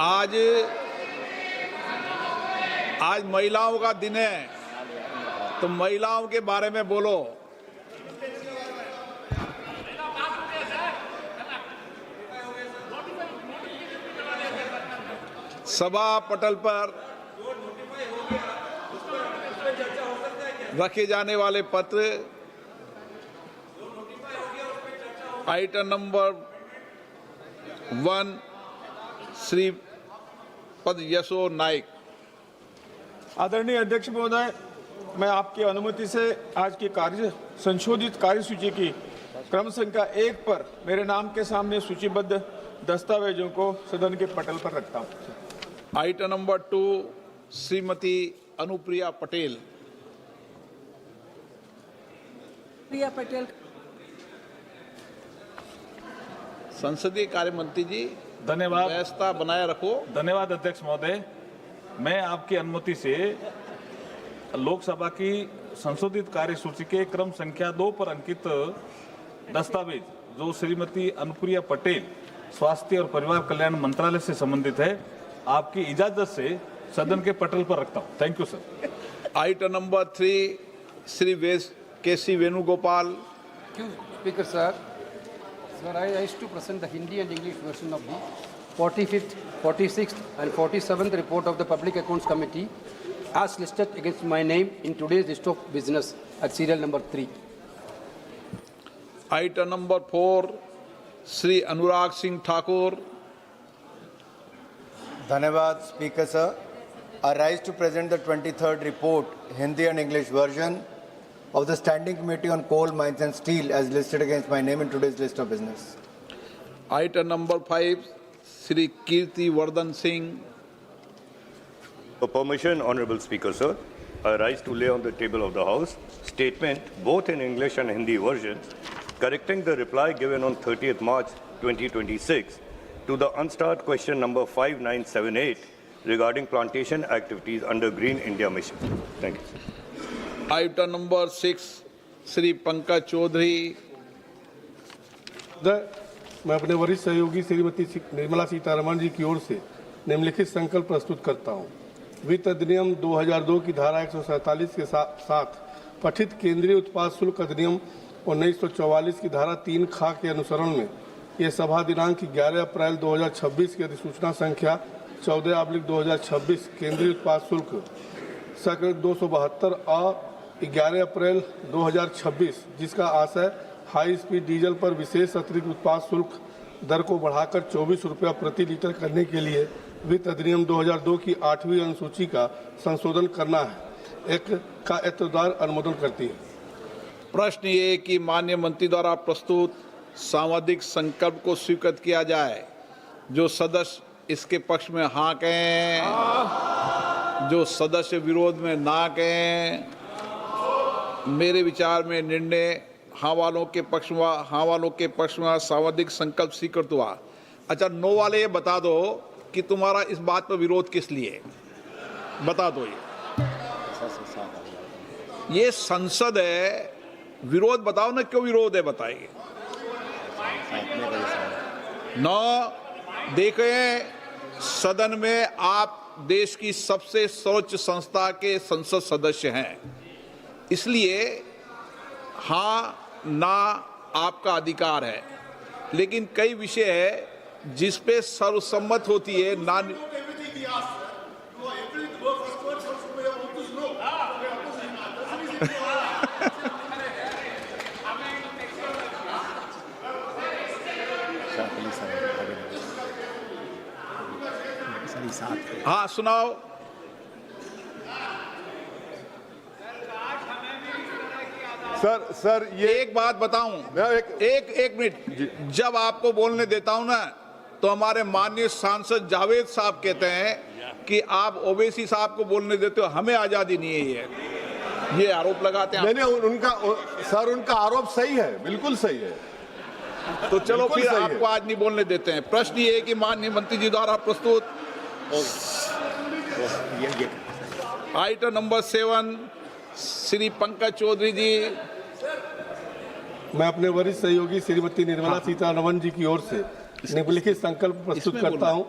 आज महिलाओं का दिन है, तो महिलाओं के बारे में बोलो। सभा पटल पर रखे जाने वाले पत्र आइटम नंबर 1 श्री पद यशो नाइक। आदरणीय अध्यक्ष महोदय, मैं आपकी अनुमति से आज की संशोधित कार्यसूची की क्रम संख्या 1 पर मेरे नाम के सामने सूचीबद्ध दस्तावेजों को सदन के पटल पर रखता हूं। Item number 2 Shrimati Anupriya Patel. प्रिया पटेल। संसदीय कार्य मंत्री जी, धन्यवाद। व्यवस्था बनाए रखो। धन्यवाद अध्यक्ष महोदय। मैं आपकी अनुमति से लोकसभा की संशोधित कार्यसूची के क्रम संख्या 2 पर अंकित दस्तावेज जो श्रीमती अनुप्रिया पटेल स्वास्थ्य और परिवार कल्याण मंत्रालय से संबंधित है, आपकी इजाजत से सदन के पटल पर रखता हूं। Thank you sir. Item number 3 Shri KC Venugopal. Speaker sir, I wish to present the Hindi and English version of the 45th, 46th and 47th report of the Public Accounts Committee as listed against my name in today's list of business at serial number 3. Item number 4 Shri Anurag Singh Thakur. धन्यवाद speaker sir. I rise to present the 23rd report, Hindi and English version of the Standing Committee on Coal, Mines and Steel as listed against my name in today's list of business. Item number 5 Shri Kirti Vardhan Singh. For permission, Honorable Speaker, sir, I rise to lay on the table of the House statement, both in English and Hindi versions, correcting the reply given on 30th March 2026 to the unstarred question number 5978 regarding plantation activities under Green India Mission. Thank you, sir. Item number 6 Shri Pankaj Chaudhary. मैं अपने वरिष्ठ सहयोगी श्रीमती निर्मला सीतारमण जी की ओर से निम्नलिखित संकल्प प्रस्तुत करता हूं। वित्त अधिनियम 2002 की धारा 147 के साथ पठित केंद्रीय उत्पाद शुल्क अधिनियम 1944 की धारा 3 खा के अनुसरण में यह सभा दिनांक 11 अप्रैल 2026 की अधिसूचना संख्या 14/2026 केंद्रीय उत्पाद शुल्क संख्या 272 और 11 अप्रैल 2026 जिसका आशय हाई स्पीड डीजल पर विशेष अतिरिक्त उत्पाद शुल्क दर को बढ़ाकर 24 रुपया प्रति लीटर करने के लिए वित्त अधिनियम 2002 की 8वीं अनुसूची का संशोधन करना है। एक का एतदार अनुमोदन करती है। प्रश्न ये कि माननीय मंत्री द्वारा प्रस्तुत सांविधिक संकल्प को स्वीकृत किया जाए। जो सदस्य इसके पक्ष में हाँ कहें, जो सदस्य विरोध में ना कहें। मेरे विचार में निर्णय हाँ वालों के पक्ष में सांविधिक संकल्प स्वीकृत हुआ। अच्छा, नो वाले ये बता दो कि तुम्हारा इस बात पर विरोध किस लिए, बता दो। ये संसद है, विरोध बताओ ना, क्यों विरोध है बताइए। नौ देखें, सदन में आप देश की सबसे सर्वोच्च संस्था के संसद सदस्य हैं, इसलिए हाँ ना आपका अधिकार है। लेकिन कई विषय है जिस पे सर्वसम्मत होती है ना। हाँ सुनाओ। सर ये एक बात बताऊं, एक मिनट। जब आपको बोलने देता हूं ना, तो हमारे माननीय सांसद जावेद साहब कहते हैं कि आप ओवैसी साहब को बोलने देते हो, हमें आजादी नहीं है। ये आरोप लगाते हैं। नहीं, उनका आरोप सही है, बिल्कुल सही है। तो चलो फिर आपको आज नहीं बोलने देते हैं। प्रश्न ये है कि माननीय मंत्री जी द्वारा प्रस्तुत आइटम नंबर 7 श्री पंकज चौधरी जी। मैं अपने वरिष्ठ सहयोगी श्रीमती निर्मला सीतारमण जी की ओर से निम्नलिखित संकल्प प्रस्तुत करता हूं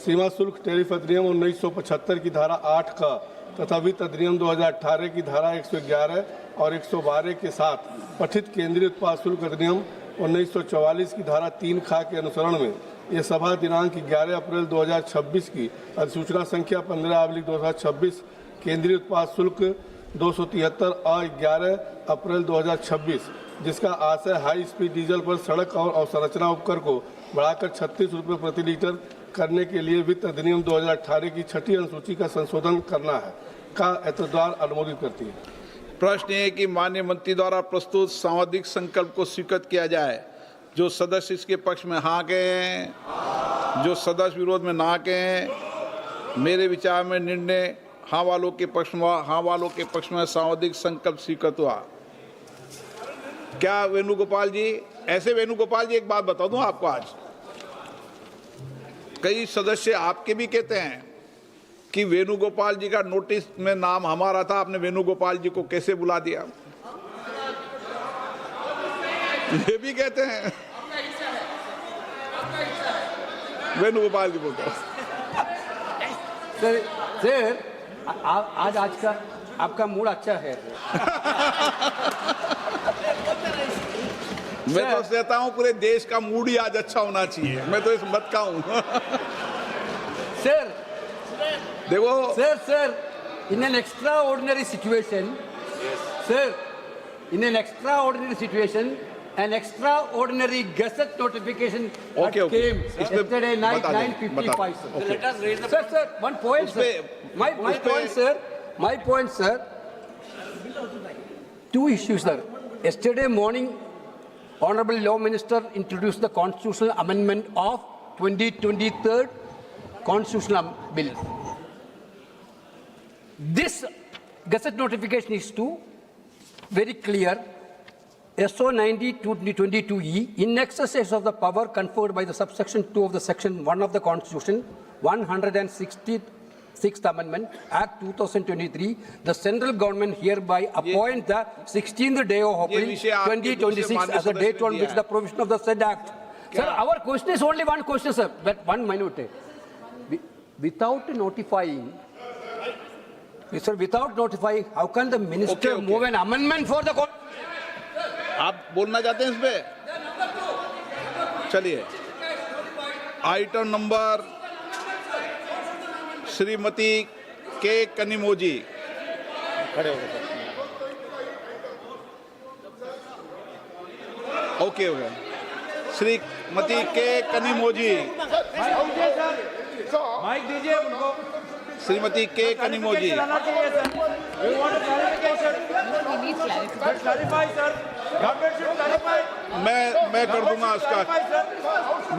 सीमा शुल्क टैरिफ अधिनियम 1975 की धारा 8 का तथा वित्त अधिनियम 2018 की धारा 111 और 112 के साथ पठित केंद्रीय उत्पाद शुल्क अधिनियम 1944 की धारा 3 खा के अनुसरण में ये सभा दिनांक 11 अप्रैल 2026 की अधिसूचना संख्या 15/2026 केंद्रीय उत्पाद शुल्क 273 और 11 अप्रैल 2026 जिसका आशय हाई स्पीड डीजल पर सड़क और अवसंरचना उपकर को बढ़ाकर 36 रुपये प्रति लीटर करने के लिए वित्त अधिनियम 2018 की 6ठी अनुसूची का संशोधन करना है का एतद्वारा अनुमोदित करती है। प्रश्न ये है कि माननीय मंत्री द्वारा प्रस्तुत सांविधिक संकल्प को स्वीकृत किया जाए। जो सदस्य इसके पक्ष में हाँ कहें, जो सदस्य विरोध में ना कहें। मेरे विचार में निर्णय हाँ वालों के पक्ष में, हाँ वालों के पक्ष में सांविधिक संकल्प स्वीकृत हुआ। क्या वेणुगोपाल जी, ऐसे वेणुगोपाल जी एक बात बता दूं आपको, आज कई सदस्य आपके भी कहते हैं कि वेणुगोपाल जी का नोटिस में नाम हमारा था, आपने वेणुगोपाल जी को कैसे बुला दिया, ये भी कहते हैं। वेणुगोपाल जी बोलते सर आज का आपका मूड अच्छा है। मैं तो कहता हूं पूरे देश का मूड ही आज अच्छा होना चाहिए, मैं तो इस मत का हूं। सर देखो sir, in an extraordinary situation, sir, in an extraordinary situation, an extraordinary gazette notification Okay. came इसमें yesterday night बता दें, 9:55. बता Sir. दें. Let us raise the sir, one point, sir. My point, sir. Two issues, sir. Yesterday morning, Honorable Law Minister introduced the constitutional amendment of 2023 constitutional bill. This gazette notification is to very clear. SO 90/2022E, in exercise of the power conferred by the subsection 2 of the section 1 of the Constitution, 166th Amendment, Act 2023, the central government hereby appoints the 16th day of April 2026 as the date on which the provision of the said Act. Sir, our question is only one question, sir, but 1 minute. Without notifying, sir, without notifying, how can the minister move an amendment for the court? आप बोलना चाहते हैं इस पे? चलिए, item number Shrimati के कनिमोजी, खड़े हो गए। ओके हो गया। श्रीमती के कनिमोजी, माइक दीजिए उनको। श्रीमती के कनिमोजी, मैं कर दूंगा उसका,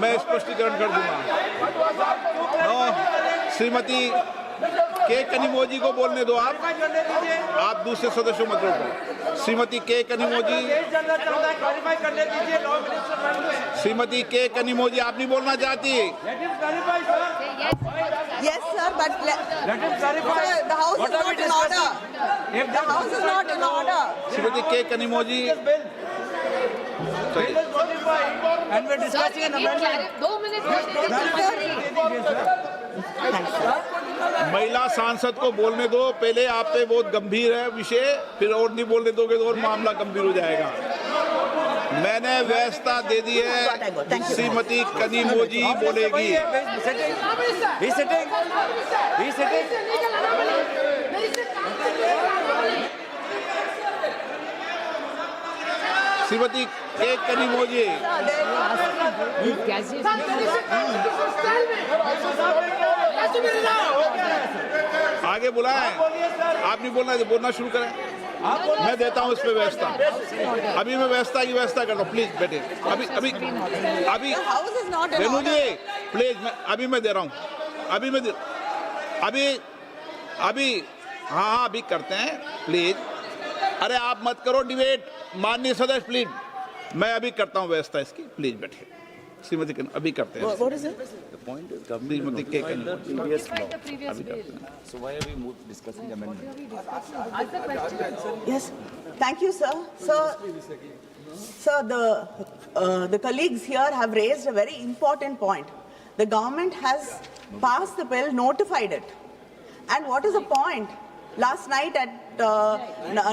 मैं स्पष्टीकरण कर दूंगा। श्रीमती के कनिमोजी को बोलने दो, आप दूसरे सदस्यों मत रोको। श्रीमती के कनिमोजी, श्रीमती के कनिमोजी, आप नहीं बोलना चाहती? Yes, sir, but sir, the house is not in order. The house is not in order. Shrimati के Kanimozhi, And we're discussing an amendment. 2 minutes. महिला सांसद को बोलने दो। पहले आप पे बहुत गंभीर है विषय, फिर और नहीं बोलने दोगे तो और मामला गंभीर हो जाएगा। मैंने व्यवस्था दे दी है, श्रीमती कनिमोजी बोलेगी। He's sitting. श्रीमती के कनिमोजी, आगे बुलाएं। आप नहीं बोलना, बोलना शुरू करें। मैं देता हूं इस पे व्यवस्था। अभी मैं व्यवस्था की व्यवस्था करता हूँ, प्लीज बैठे। अभी रेनू जी प्लीज, अभी मैं दे रहा हूँ। अभी हाँ अभी करते हैं प्लीज। अरे आप मत करो डिबेट, माननीय सदस्य प्लीज। मैं अभी करता हूँ व्यवस्था इसकी, प्लीज बैठिए। श्रीमती अभी करते हैं। What is it? श्रीमती के So why are we discussing the amendment? Yes, thank you, sir. Sir, the colleagues here have raised a very important point. The government has passed the bill, notified it. And what is the point? Last night at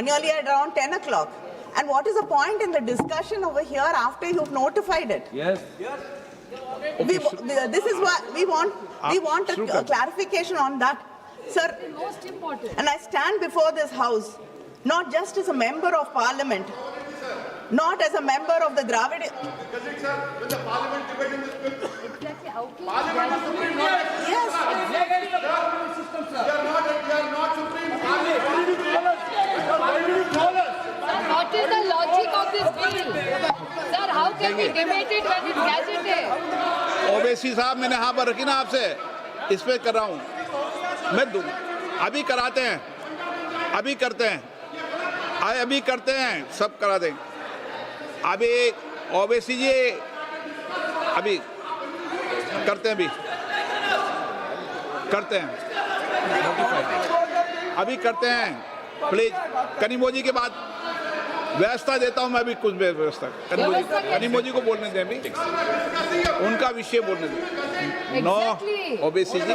nearly at around 10 o'clock. And what is the point in the discussion over here after you've notified it? Yes. This is what we want a clarification on that. Sir, Most important. and I stand before this house, not just as a member of parliament, not as a member of the Dravid. Exactly. How can Yes. What is the logic of this bill? Sir, how can we debate it when it's gazetted? Owaisi साहब, मैंने यहाँ पर रखी ना आपसे, इस पे कर रहा हूँ मैं। अभी कराते हैं, अभी करते हैं, अभी करते हैं, सब करा देंगे। अभी ओवैसी जी अभी करते हैं, अभी करते हैं प्लीज। कनिमोजी के बाद व्यवस्था देता हूं मैं, अभी कुछ व्यवस्था कनिमोजी को बोलने दें, अभी उनका विषय बोलने दें। No OBC ji,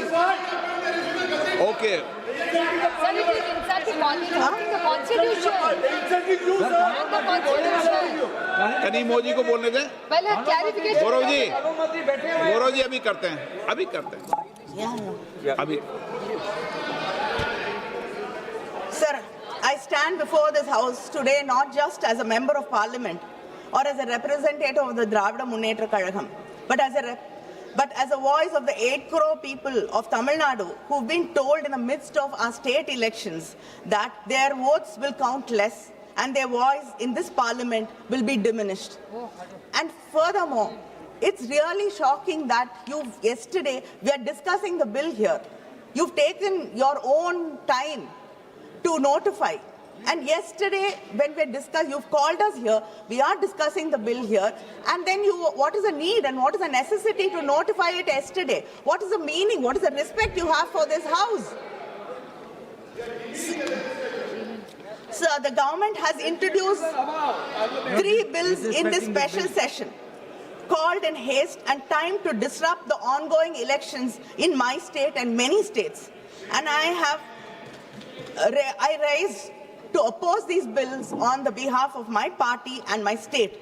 okay. Sir, it is inside the constitution. The constitution. Kanimozhi को बोलने दें। पहले clarification. गौरव जी अभी करते हैं, अभी। Sir, I stand before this house today not just as a member of parliament or as a representative of the Dravida Munnetra Kazhagam, but as a voice of the 8 crore people of Tamil Nadu who've been told in the midst of our state elections that their votes will count less and their voice in this parliament will be diminished. And furthermore, it's really shocking that yesterday we are discussing the bill here. You've taken your own time to notify. And yesterday, when you've called us here, we are discussing the bill here, and then what is the need and what is the necessity to notify it yesterday? What is the meaning? What is the respect you have for this house? Sir, the government has introduced 3 bills in this special session, called in haste and timed to disrupt the ongoing elections in my state and many states. And I raised to oppose these bills on the behalf of my party and my state.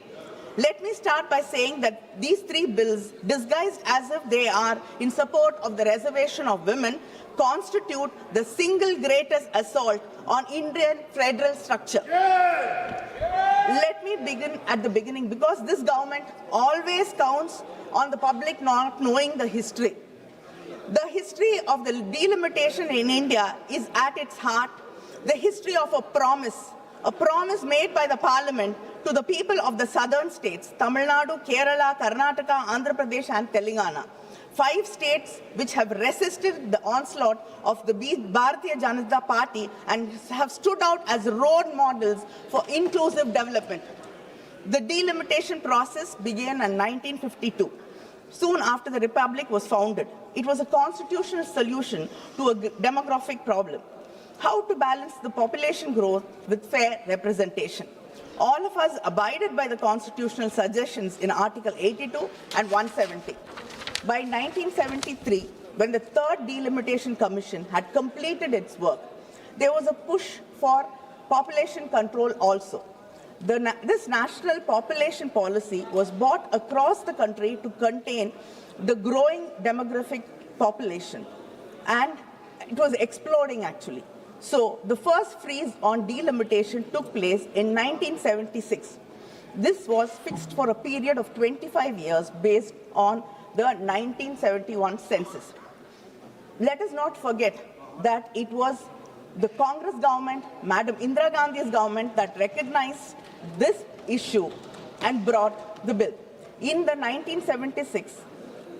Let me start by saying that these 3 bills, disguised as if they are in support of the reservation of women, constitute the single greatest assault on Indian federal structure. Let me begin at the beginning, because this government always counts on the public not knowing the history. The history of the delimitation in India is at its heart the history of a promise made by the parliament to the people of the southern states, Tamil Nadu, Kerala, Karnataka, Andhra Pradesh and Telangana. 5 states which have resisted the onslaught of the Bharatiya Janata Party and have stood out as role models for inclusive development. The delimitation process began in 1952, soon after the Republic was founded. It was a constitutional solution to a demographic problem. How to balance the population growth with fair representation. All of us abided by the constitutional suggestions in Article 82 and 170. By 1973, when the 3rd Delimitation Commission had completed its work, there was a push for population control also. This national population policy was brought across the country to contain the growing demographic population, and it was exploding actually. So the first freeze on delimitation took place in 1976. This was fixed for a period of 25 years based on the 1971 census. Let us not forget that it was the Congress government, Madam Indira Gandhi's government, that recognized this issue and brought the bill. In the 1976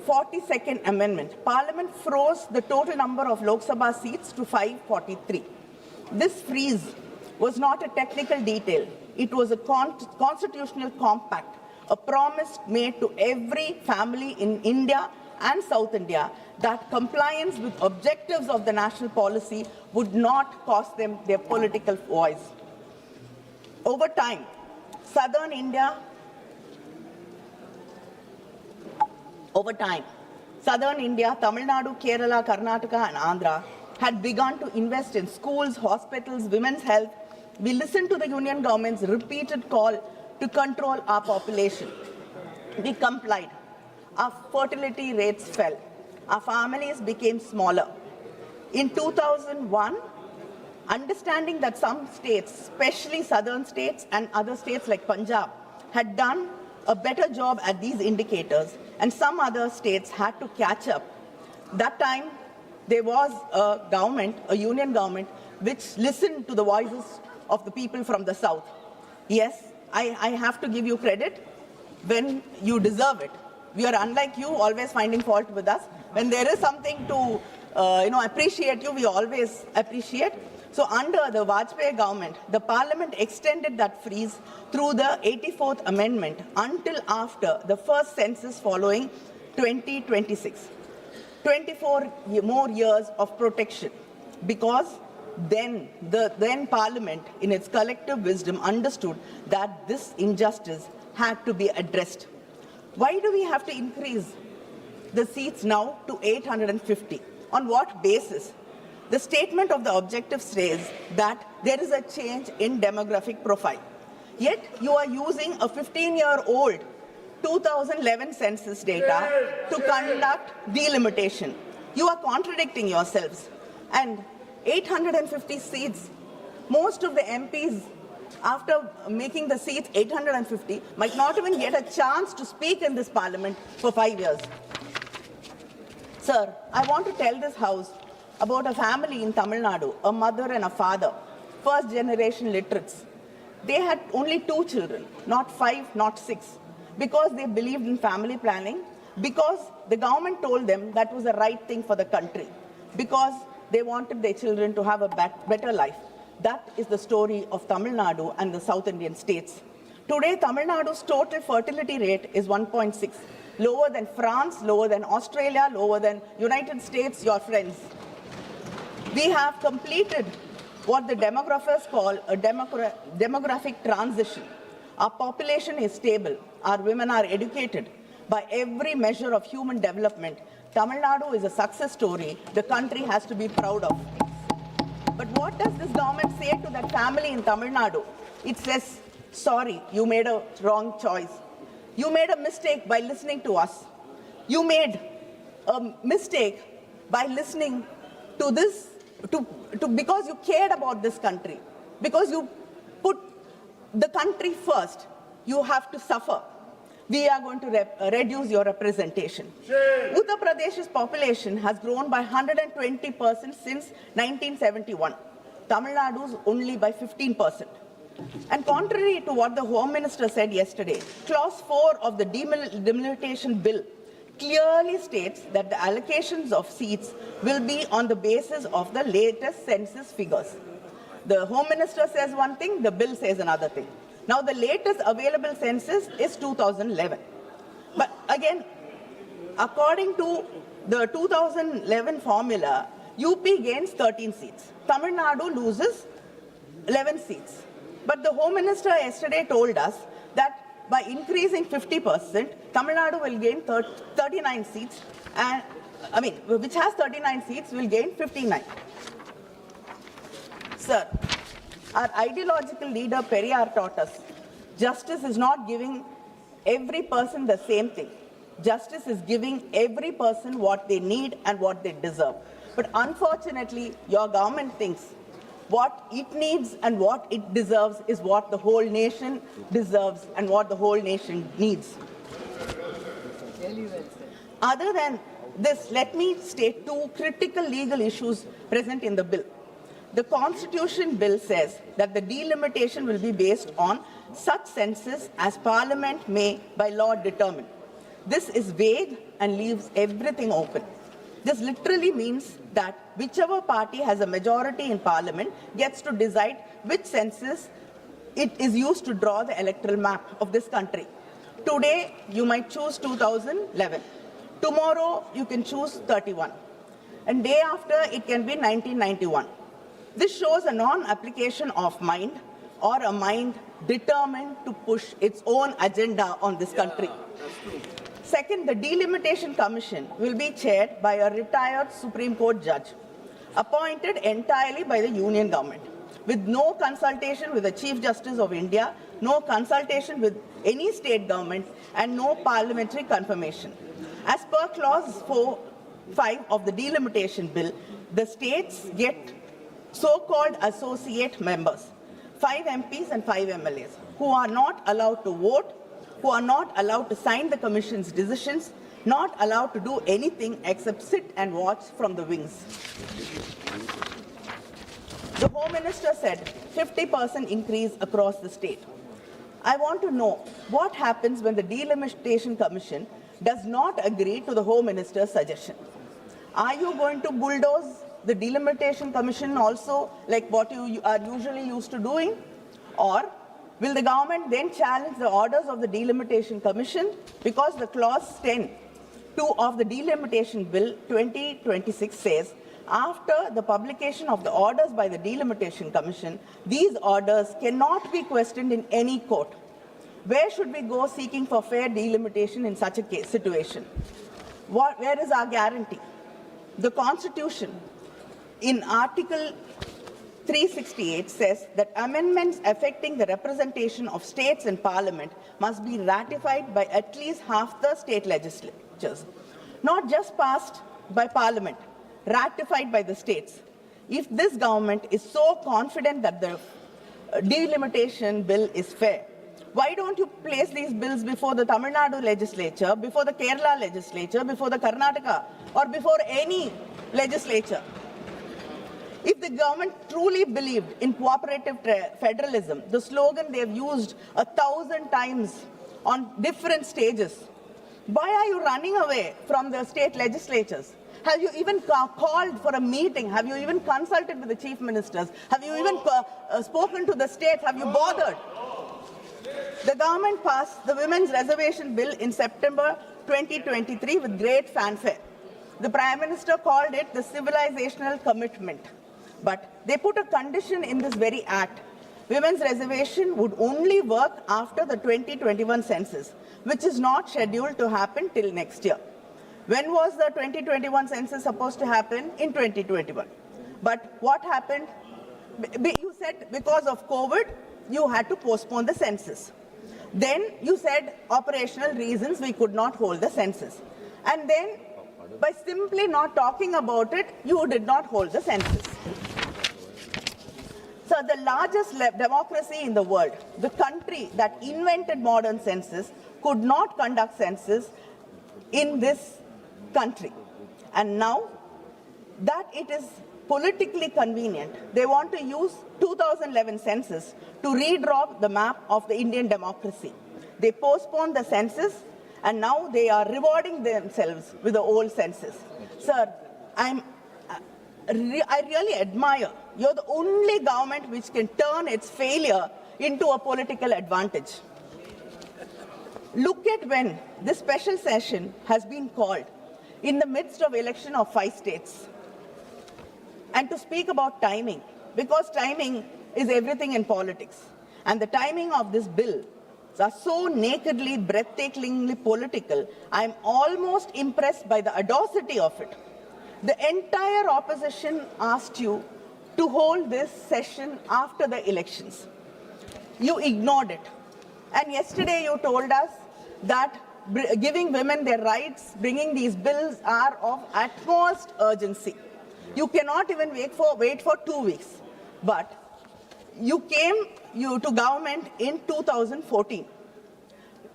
42nd Amendment, Parliament froze the total number of Lok Sabha seats to 543. This freeze was not a technical detail. It was a constitutional compact, a promise made to every family in India and South India that compliance with objectives of the national policy would not cost them their political voice. Over time, Southern India, Tamil Nadu, Kerala, Karnataka and Andhra had begun to invest in schools, hospitals, women's health. We listened to the union government's repeated call to control our population. We complied. Our fertility rates fell. Our families became smaller. In 2001, understanding that some states, especially southern states and other states like Punjab, had done a better job at these indicators, and some other states had to catch up. That time, there was a government, a union government, which listened to the voices of the people from the south. Yes, I have to give you credit when you deserve it. We are unlike you, always finding fault with us. When there is something to appreciate you, we always appreciate. So under the Vajpayee government, the parliament extended that freeze through the 84th amendment until after the first census following 2026. 24 more years of protection, because then the parliament in its collective wisdom understood that this injustice had to be addressed. Why do we have to increase the seats now to 850? On what basis? The statement of the objective says that there is a change in demographic profile. Yet you are using a 15-year-old 2011 census data to conduct delimitation. You are contradicting yourselves. And 850 seats, most of the MPs, after making the seats 850, might not even get a chance to speak in this parliament for 5 years. Sir, I want to tell this house about a family in Tamil Nadu, a mother and a father, first generation literates. They had only 2 children, not 5, not 6, because they believed in family planning, because the government told them that was the right thing for the country, because they wanted their children to have a better life. That is the story of Tamil Nadu and the South Indian states. Today, Tamil Nadu's total fertility rate is 1.6, lower than France, lower than Australia, lower than United States, your friends. We have completed what the demographers call a demographic transition. Our population is stable. Our women are educated. By every measure of human development, Tamil Nadu is a success story the country has to be proud of. But what does this government say to that family in Tamil Nadu? It says, sorry, you made a wrong choice. You made a mistake by listening to us. You made a mistake by listening to this, because you cared about this country, because you put the country first. You have to suffer. We are going to reduce your representation. Uttar Pradesh's population has grown by 120% since 1971. Tamil Nadu's only by 15%. And contrary to what the Home Minister said yesterday, Clause 4 of the delimitation bill clearly states that the allocations of seats will be on the basis of the latest census figures. The Home Minister says one thing, the bill says another thing. Now, the latest available census is 2011. But again, according to the 2011 formula, UP gains 13 seats. Tamil Nadu loses 11 seats. But the Home Minister yesterday told us that by increasing 50%, Tamil Nadu will gain 39 seats, and which has 39 seats, will gain 59. Sir, our ideological leader Periyar taught us, justice is not giving every person the same thing. Justice is giving every person what they need and what they deserve. But unfortunately, your government thinks what it needs and what it deserves is what the whole nation deserves and what the whole nation needs. Other than this, let me state 2 critical legal issues present in the bill. The Constitution bill says that the delimitation will be based on such census as Parliament may by law determine. This is vague and leaves everything open. This literally means that whichever party has a majority in Parliament gets to decide which census it is used to draw the electoral map of this country. Today, you might choose 2011. Tomorrow, you can choose 31. And day after, it can be 1991. This shows a non-application of mind, or a mind determined to push its own agenda on this country. Second, the Delimitation Commission will be chaired by a retired Supreme Court judge, appointed entirely by the Union government, with no consultation with the Chief Justice of India, no consultation with any state government, and no parliamentary confirmation. As per Clause 4(5) of the Delimitation Bill, the states get so-called associate members, 5 MPs and 5 MLAs, who are not allowed to vote, who are not allowed to sign the Commission's decisions, not allowed to do anything except sit and watch from the wings. The Home Minister said 50% increase across the state. I want to know what happens when the Delimitation Commission does not agree to the Home Minister's suggestion. Are you going to bulldoze the Delimitation Commission also, like what you are usually used to doing? Or will the government then challenge the orders of the Delimitation Commission? Because the Clause 10(2) of the Delimitation Bill 2026 says, after the publication of the orders by the Delimitation Commission, these orders cannot be questioned in any court. Where should we go seeking for fair delimitation in such a situation? Where is our guarantee? The Constitution, in Article 368, says that amendments affecting the representation of states in Parliament must be ratified by at least half the state legislatures, not just passed by Parliament, ratified by the states. If this government is so confident that the delimitation bill is fair, why don't you place these bills before the Tamil Nadu legislature, before the Kerala legislature, before the Karnataka, or before any legislature? If the government truly believed in cooperative federalism, the slogan they have used 1,000 times on different stages, why are you running away from the state legislatures? Have you even called for a meeting? Have you even consulted with the chief ministers? Have you even spoken to the states? Have you bothered? The government passed the Women's Reservation Bill in September 2023 with great fanfare. The Prime Minister called it the civilizational commitment. But they put a condition in this very act. Women's reservation would only work after the 2021 census, which is not scheduled to happen till next year. When was the 2021 census supposed to happen? In 2021. But what happened? You said because of COVID, you had to postpone the census. Then you said operational reasons we could not hold the census. And then by simply not talking about it, you did not hold the census. So the largest democracy in the world, the country that invented modern census, could not conduct census in this country. And now that it is politically convenient, they want to use 2011 census to redraw the map of the Indian democracy. They postponed the census and now they are rewarding themselves with the old census. Sir, I really admire. You're the only government which can turn its failure into a political advantage. Look at when this special session has been called in the midst of election of 5 states. And to speak about timing, because timing is everything in politics. And the timing of this bill are so nakedly, breathtakingly political, I'm almost impressed by the audacity of it. The entire opposition asked you to hold this session after the elections. You ignored it. And yesterday you told us that giving women their rights, bringing these bills are of utmost urgency. You cannot even wait for 2 weeks. But you came to government in 2014.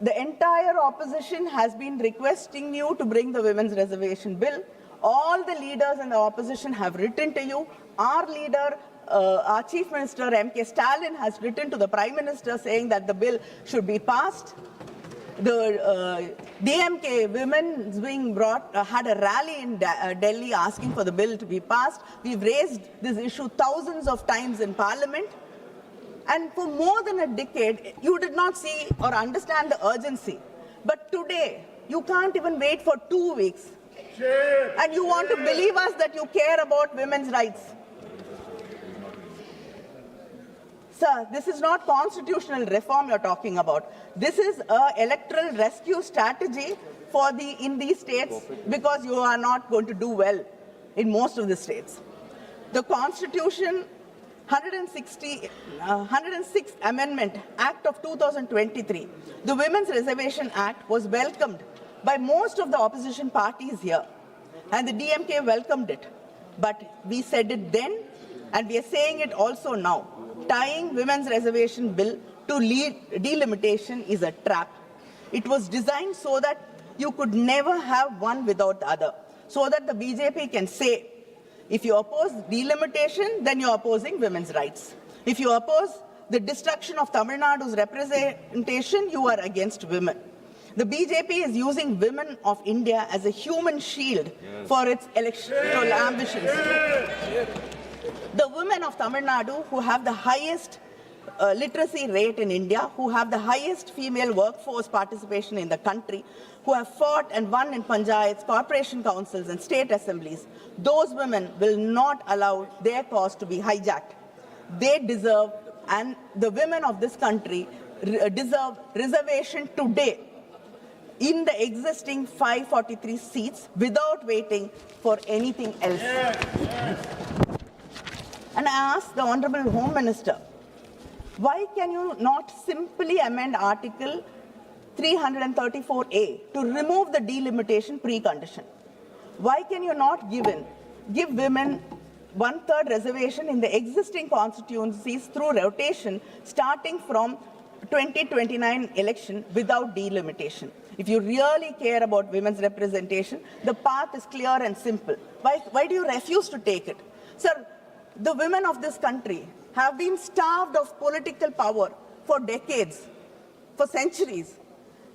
The entire opposition has been requesting you to bring the Women's Reservation Bill. All the leaders in the opposition have written to you. Our leader, our Chief Minister, M.K. Stalin, has written to the Prime Minister saying that the bill should be passed. The DMK Women's Wing had a rally in Delhi asking for the bill to be passed. We've raised this issue thousands of times in Parliament. And for more than a decade, you did not see or understand the urgency. But today, you can't even wait for 2 weeks. And you want to believe us that you care about women's rights. Sir, this is not constitutional reform you're talking about. This is an electoral rescue strategy in these states because you are not going to do well in most of the states. The Constitution 106th Amendment Act of 2023, the Women's Reservation Act, was welcomed by most of the opposition parties here, and the DMK welcomed it. But we said it then, and we are saying it also now. Tying Women's Reservation Bill to delimitation is a trap. It was designed so that you could never have one without the other, so that the BJP can say, if you oppose delimitation, then you're opposing women's rights. If you oppose the destruction of Tamil Nadu's representation, you are against women. The BJP is using women of India as a human shield for its electoral ambitions. The women of Tamil Nadu, who have the highest literacy rate in India, who have the highest female workforce participation in the country, who have fought and won in panchayats, corporation councils and state assemblies, those women will not allow their cause to be hijacked. They deserve, and the women of this country deserve reservation today in the existing 543 seats without waiting for anything else. And I ask the Honorable Home Minister, why can you not simply amend Article 334A to remove the delimitation precondition? Why can you not give women 1/3 reservation in the existing constituencies through rotation starting from 2029 election without delimitation? If you really care about women's representation, the path is clear and simple. Why do you refuse to take it? Sir, the women of this country have been starved of political power for decades, for centuries.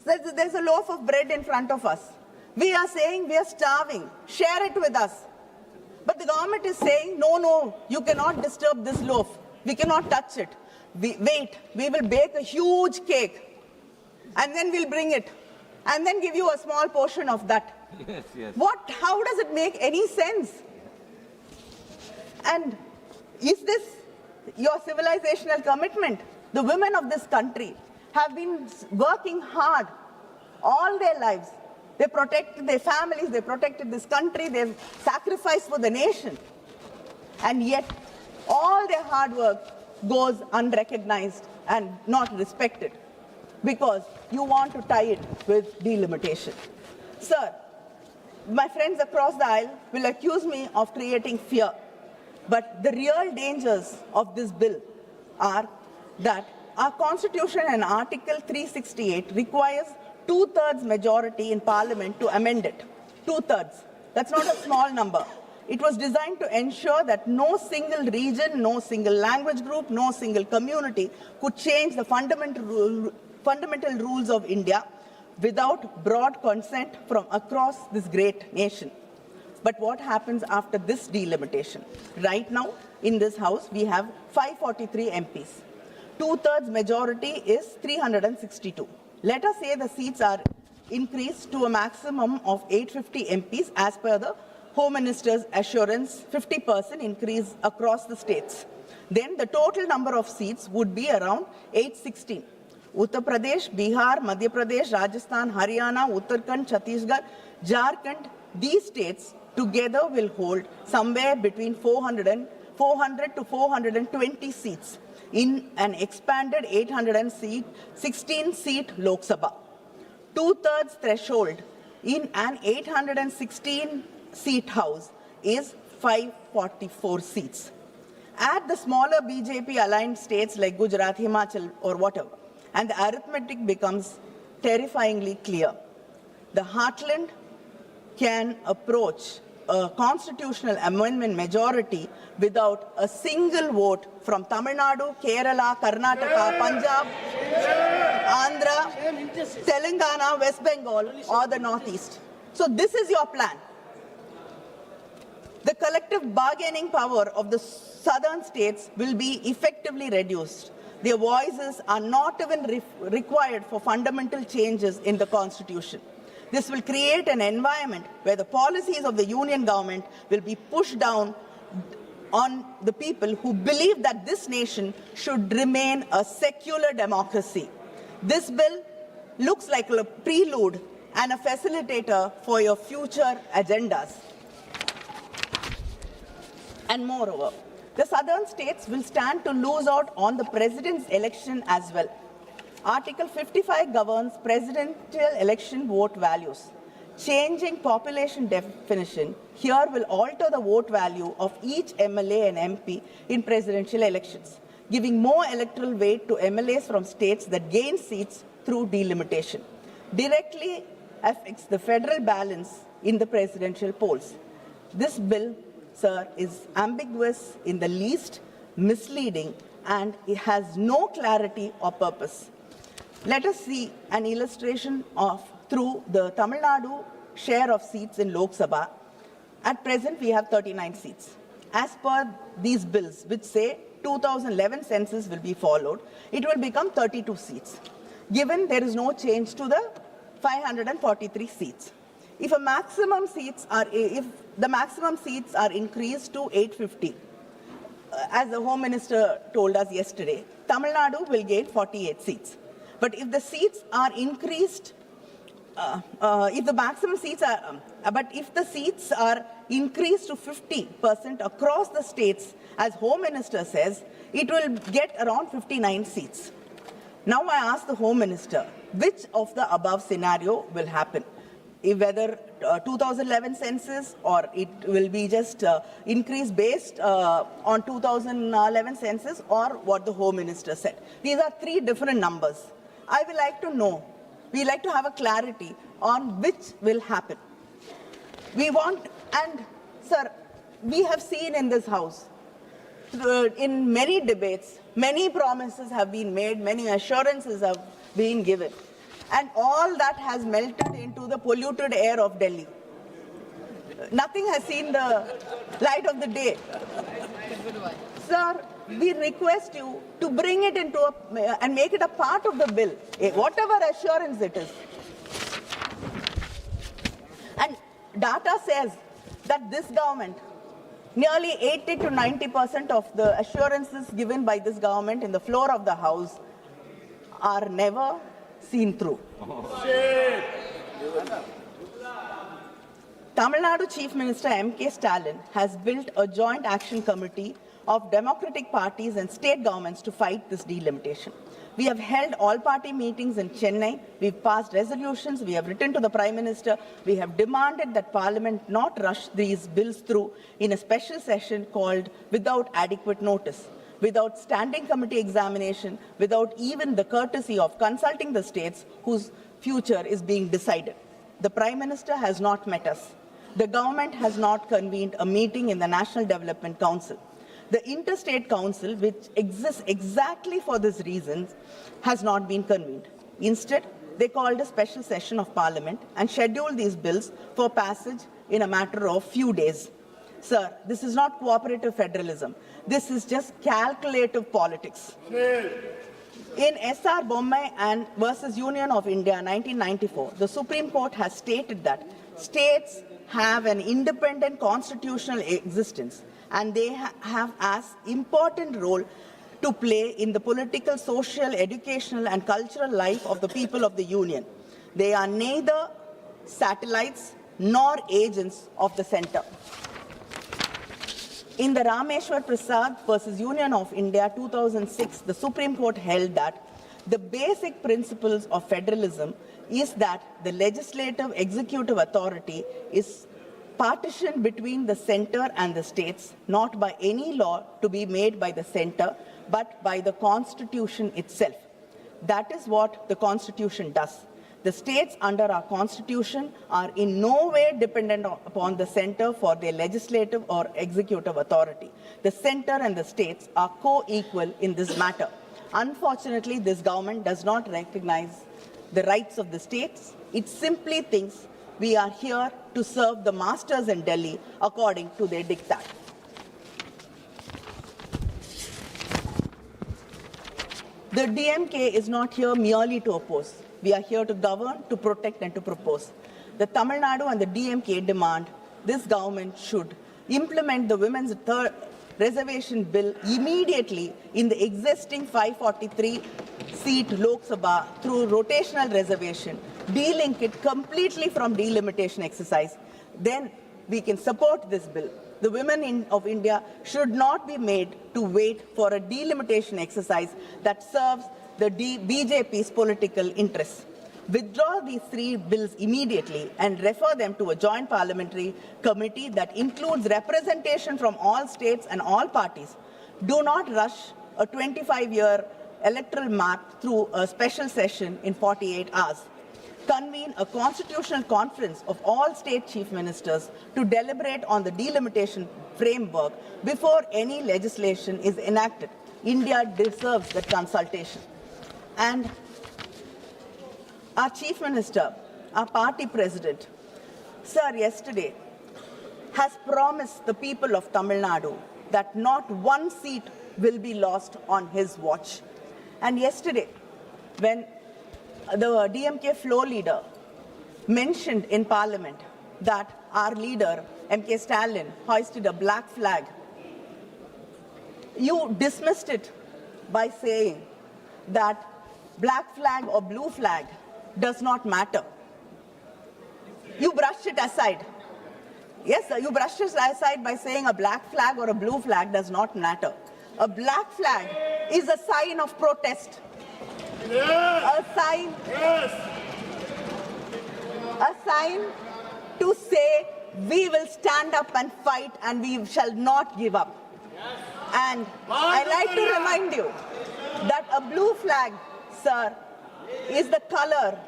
There's a loaf of bread in front of us. We are saying we are starving. Share it with us. But the government is saying, no, you cannot disturb this loaf. We cannot touch it. Wait, we will bake a huge cake and then we'll bring it and then give you a small portion of that. Yes. How does it make any sense? And is this your civilizational commitment? The women of this country have been working hard all their lives. They protected their families, they protected this country, they've sacrificed for the nation. And yet, all their hard work goes unrecognized and not respected because you want to tie it with delimitation. Sir, my friends across the aisle will accuse me of creating fear. But the real dangers of this bill are that our Constitution and Article 368 requires 2/3 majority in Parliament to amend it. 2/3. That's not a small number. It was designed to ensure that no single region, no single language group, no single community could change the fundamental rules of India without broad consent from across this great nation. But what happens after this delimitation? Right now, in this House, we have 543 MPs. 2/3 majority is 362. Let us say the seats are increased to a maximum of 850 MPs as per the Home Minister's assurance, 50% increase across the states. Then the total number of seats would be around 816. Uttar Pradesh, Bihar, Madhya Pradesh, Rajasthan, Haryana, Uttarakhand, Chhattisgarh, Jharkhand, these states together will hold somewhere between 400 to 420 seats in an expanded 816-seat Lok Sabha. 2/3 threshold in an 816-seat House is 544 seats. Add the smaller BJP-aligned states like Gujarat, Himachal, or whatever, and the arithmetic becomes terrifyingly clear. The heartland can approach a constitutional amendment majority without a single vote from Tamil Nadu, Kerala, Karnataka, Punjab, Andhra, Telangana, West Bengal, or the Northeast. So this is your plan. The collective bargaining power of the southern states will be effectively reduced. Their voices are not even required for fundamental changes in the Constitution. This will create an environment where the policies of the union government will be pushed down on the people who believe that this nation should remain a secular democracy. This bill looks like a prelude and a facilitator for your future agendas. And moreover, the southern states will stand to lose out on the president's election as well. Article 55 governs presidential election vote values. Changing population definition here will alter the vote value of each MLA and MP in presidential elections, giving more electoral weight to MLAs from states that gain seats through delimitation. Directly affects the federal balance in the presidential polls. This bill, sir, is ambiguous in the least, misleading, and it has no clarity or purpose. Let us see an illustration of through the Tamil Nadu share of seats in Lok Sabha. At present, we have 39 seats. As per these bills, which say 2011 census will be followed, it will become 32 seats, given there is no change to the 543 seats. If the maximum seats are increased to 850, as the Home Minister told us yesterday, Tamil Nadu will gain 48 seats. But if the seats are increased, if the seats are increased to 50% across the states, as Home Minister says, it will get around 59 seats. Now I ask the Home Minister, which of the above scenario will happen? Whether 2011 census, or it will be just increased based on 2011 census, or what the Home Minister said. These are three different numbers. I would like to know, we like to have a clarity on which will happen. We want, and sir, we have seen in this house, in many debates, many promises have been made, many assurances have been given, and all that has melted into the polluted air of Delhi. Nothing has seen the light of the day. Sir, we request you to bring it into and make it a part of the bill, whatever assurance it is. And data says that this government, nearly 80 to 90% of the assurances given by this government in the floor of the House are never seen through. Tamil Nadu Chief Minister M.K. Stalin has built a joint action committee of democratic parties and state governments to fight this delimitation. We have held all-party meetings in Chennai. We've passed resolutions. We have written to the Prime Minister. We have demanded that Parliament not rush these bills through in a special session called without adequate notice, without standing committee examination, without even the courtesy of consulting the states whose future is being decided. The Prime Minister has not met us. The government has not convened a meeting in the National Development Council. The Interstate Council, which exists exactly for this reason, has not been convened. Instead, they called a special session of Parliament and scheduled these bills for passage in a matter of few days. Sir, this is not cooperative federalism. This is just calculative politics. In S.R. Bommai and versus Union of India 1994, the Supreme Court has stated that states have an independent constitutional existence, and they have as important role to play in the political, social, educational, and cultural life of the people of the Union. They are neither satellites nor agents of the center. In the Rameshwar Prasad versus Union of India 2006, the Supreme Court held that the basic principles of federalism is that the legislative executive authority is partitioned between the center and the states, not by any law to be made by the center, but by the Constitution itself. That is what the Constitution does. The states under our Constitution are in no way dependent upon the center for their legislative or executive authority. The center and the states are co-equal in this matter. Unfortunately, this government does not recognize the rights of the states. It simply thinks we are here to serve the masters in Delhi according to their diktat. The DMK is not here merely to oppose. We are here to govern, to protect, and to propose. The Tamil Nadu and the DMK demand this government should implement the women's reservation bill immediately in the existing 543-seat Lok Sabha through rotational reservation, delink it completely from delimitation exercise, then we can support this bill. The women of India should not be made to wait for a delimitation exercise that serves the BJP's political interests. Withdraw these three bills immediately and refer them to a joint parliamentary committee that includes representation from all states and all parties. Do not rush a 25-year electoral map through a special session in 48 hours. Convene a constitutional conference of all state chief ministers to deliberate on the delimitation framework before any legislation is enacted. India deserves that consultation. And our chief minister, our party president, sir, yesterday has promised the people of Tamil Nadu that not one seat will be lost on his watch. And yesterday, when the DMK floor leader mentioned in Parliament that our leader, MK Stalin, hoisted a black flag, you dismissed it by saying that black flag or blue flag does not matter. You brushed it aside. Yes, sir, you brushed it aside by saying a black flag or a blue flag does not matter. A black flag is a sign of protest. Yes. A sign to say we will stand up and fight and we shall not give up. Yes. And I like to remind you that a blue flag, sir, is the color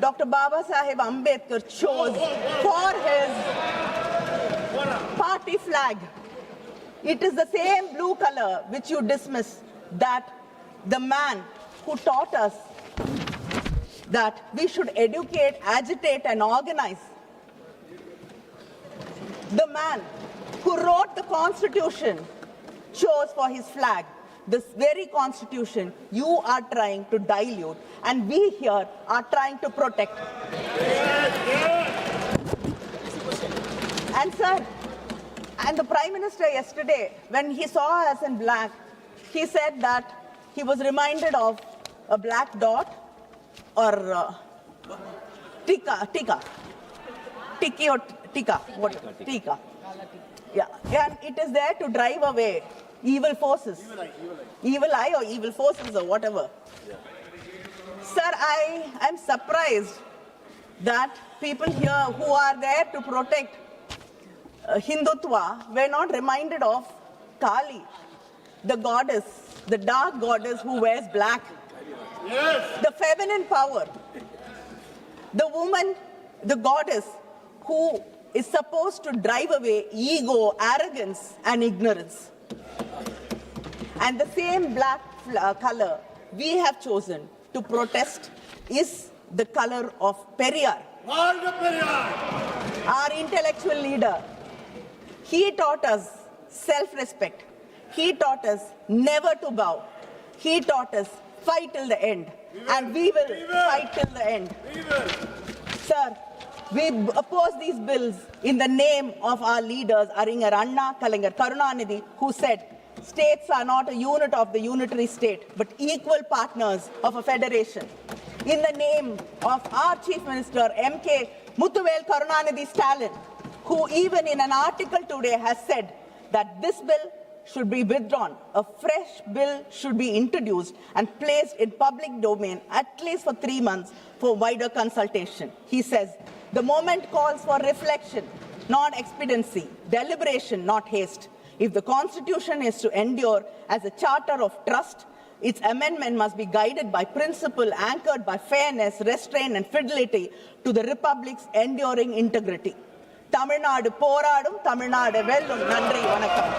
Dr. Baba Saheb Ambedkar chose for his party flag. It is the same blue color which you dismiss, that the man who taught us that we should educate, agitate, and organize. The man who wrote the Constitution chose for his flag this very Constitution you are trying to dilute, and we here are trying to protect. And sir, and the Prime Minister yesterday, when he saw us in black, he said that he was reminded of a black dot or tika. Yeah, and it is there to drive away evil forces. Evil eye or evil forces or whatever. Yeah. Sir, I am surprised that people here who are there to protect Hindutva were not reminded of Kali, the goddess, the dark goddess who wears black. Yes. The feminine power. The woman, the goddess who is supposed to drive away ego, arrogance, and ignorance. And the same black color we have chosen to protest is the color of Periyar. Our intellectual leader. He taught us self-respect. He taught us never to bow. He taught us fight till the end. And we will fight till the end. Sir, we oppose these bills in the name of our leaders, Aringer Anna, Kalangar Karunanidhi, who said, states are not a unit of the unitary state, but equal partners of a federation. In the name of our Chief Minister, MK Muthuvel Karunanidhi Stalin, who even in an article today has said that this bill should be withdrawn. A fresh bill should be introduced and placed in public domain at least for 3 months for wider consultation. He says, the moment calls for reflection, not expediency, deliberation, not haste. If the Constitution is to endure as a charter of trust, its amendment must be guided by principle anchored by fairness, restraint, and fidelity to the Republic's enduring integrity. Tamil Nadu போராடும், Tamil Nadu வெல்லும். நன்றி, வணக்கம்.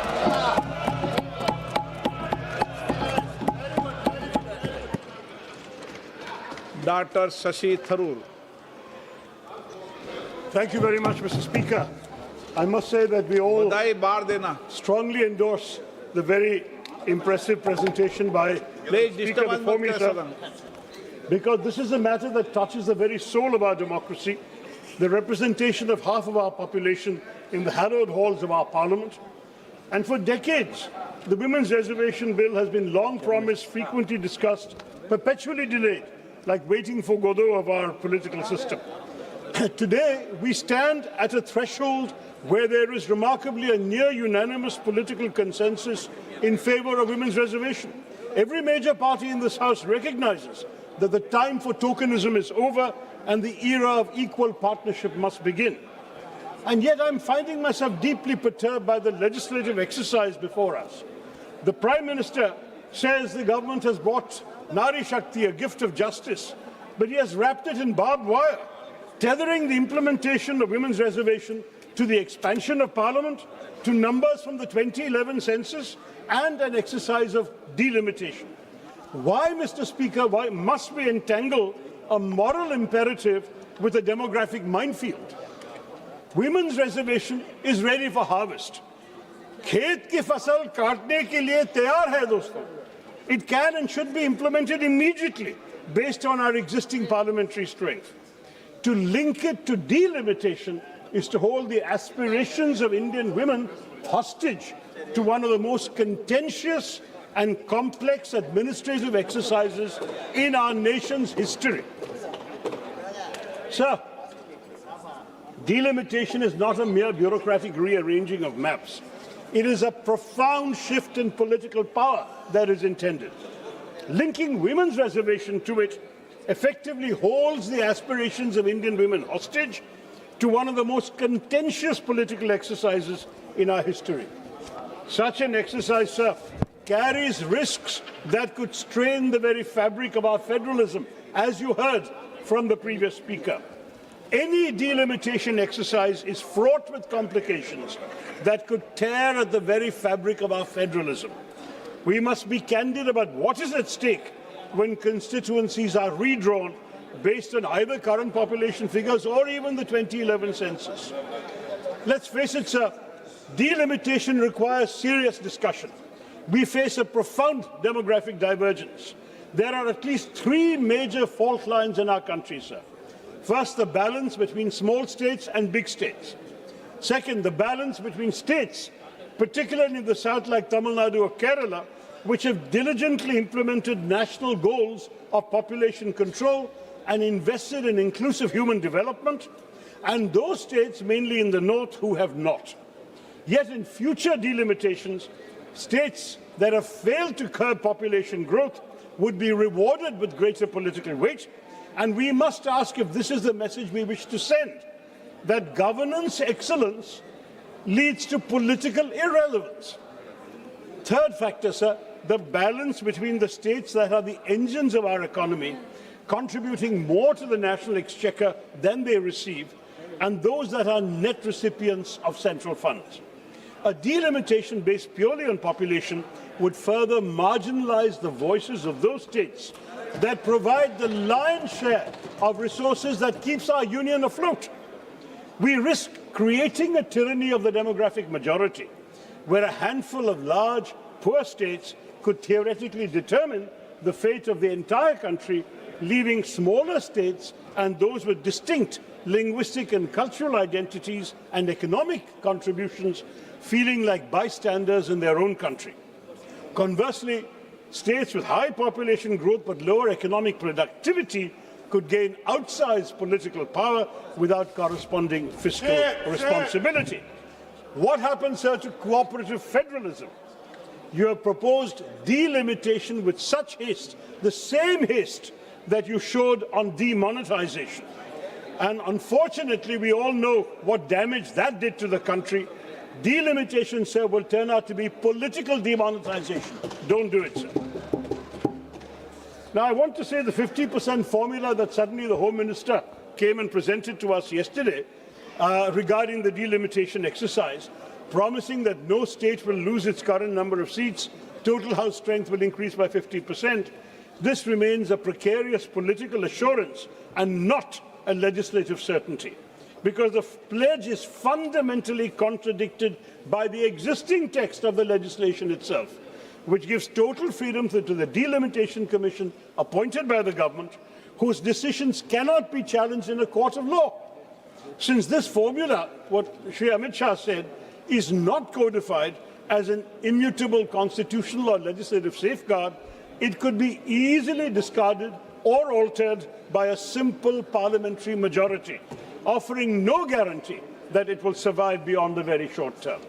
Dr. Shashi Tharoor. Thank you very much, Mr. Speaker. I must say that we all strongly endorse the very impressive presentation by the Speaker before me, sir, because this is a matter that touches the very soul of our democracy, the representation of half of our population in the hallowed halls of our parliament, And for decades, the Women's Reservation Bill has been long promised, frequently discussed, perpetually delayed, like waiting for Godot of our political system. Today, we stand at a threshold where there is remarkably a near unanimous political consensus in favor of women's reservation. Every major party in this House recognizes that the time for tokenism is over and the era of equal partnership must begin. And yet I'm finding myself deeply perturbed by the legislative exercise before us. The Prime Minister says the government has brought Nari Shakti, a gift of justice, but he has wrapped it in barbed wire, tethering the implementation of women's reservation to the expansion of Parliament, to numbers from the 2011 census, and an exercise of delimitation. Why, Mr. Speaker, why must we entangle a moral imperative with a demographic minefield? Women's reservation is ready for harvest. खेत की फसल काटने के लिए तैयार है दोस्तों. It can and should be implemented immediately based on our existing parliamentary strength. To link it to delimitation is to hold the aspirations of Indian women hostage to one of the most contentious and complex administrative exercises in our nation's history. Sir, delimitation is not a mere bureaucratic rearranging of maps. It is a profound shift in political power that is intended. Linking women's reservation to it effectively holds the aspirations of Indian women hostage to one of the most contentious political exercises in our history. Such an exercise, sir, carries risks that could strain the very fabric of our federalism, as you heard from the previous speaker. Any delimitation exercise is fraught with complications that could tear at the very fabric of our federalism. We must be candid about what is at stake when constituencies are redrawn based on either current population figures or even the 2011 census. Let's face it, sir, delimitation requires serious discussion. We face a profound demographic divergence. There are at least three major fault lines in our country, sir. First, the balance between small states and big states. Second, the balance between states, particularly in the south like Tamil Nadu or Kerala, which have diligently implemented national goals of population control and invested in inclusive human development, and those states, mainly in the north, who have not. Yet in future delimitations, states that have failed to curb population growth would be rewarded with greater political weight. And we must ask if this is the message we wish to send, that governance excellence leads to political irrelevance. Third factor, sir, the balance between the states that are the engines of our economy, contributing more to the national exchequer than they receive, and those that are net recipients of central funds. A delimitation based purely on population would further marginalize the voices of those states that provide the lion's share of resources that keeps our union afloat. We risk creating a tyranny of the demographic majority, where a handful of large, poor states could theoretically determine the fate of the entire country, leaving smaller states and those with distinct linguistic and cultural identities and economic contributions feeling like bystanders in their own country. Conversely, states with high population growth but lower economic productivity could gain outsized political power without corresponding fiscal responsibility. What happens, sir, to cooperative federalism? You have proposed delimitation with such haste, the same haste that you showed on demonetization. And unfortunately, we all know what damage that did to the country. Delimitation, sir, will turn out to be political demonetization. Don't do it, sir. Now, I want to say the 50% formula that suddenly the Home Minister came and presented to us yesterday regarding the delimitation exercise, promising that no state will lose its current number of seats, total House strength will increase by 50%. This remains a precarious political assurance and not a legislative certainty, because the pledge is fundamentally contradicted by the existing text of the legislation itself, which gives total freedom to the Delimitation Commission appointed by the government, whose decisions cannot be challenged in a court of law. Since this formula, what Shri Amit Shah said, is not codified, as an immutable constitutional or legislative safeguard, it could be easily discarded or altered by a simple parliamentary majority, offering no guarantee that it will survive beyond the very short term.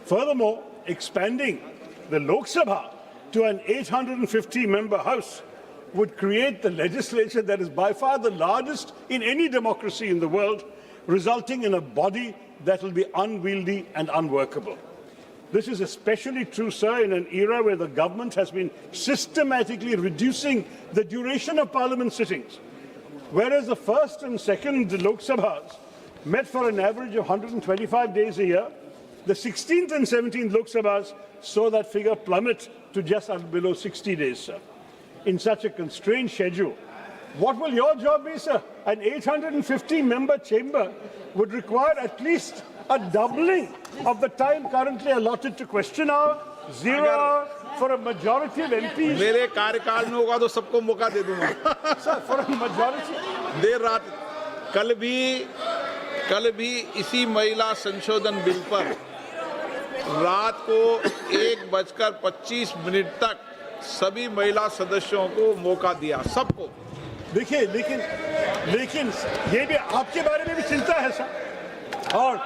Furthermore, expanding the Lok Sabha to an 850-member House would create the legislature that is by far the largest in any democracy in the world, resulting in a body that will be unwieldy and unworkable. This is especially true, sir, in an era where the government has been systematically reducing the duration of parliament sittings. Whereas the first and second Lok Sabhas met for an average of 125 days a year, the 16th and 17th Lok Sabhas saw that figure plummet to just below 60 days, sir. In such a constrained schedule, what will your job be, sir? An 850-member chamber would require at least a doubling of the time currently allotted to question hour, 0 hour for a majority of MPs. मेरे कार्यकाल में होगा तो सबको मौका दे दूंगा। Sir, for a majority. देर रात कल भी इसी महिला संशोधन बिल पर रात को 1:25 तक सभी महिला सदस्यों को मौका दिया, सबको। देखिए, लेकिन ये भी आपके बारे में भी चिंता है, सर। और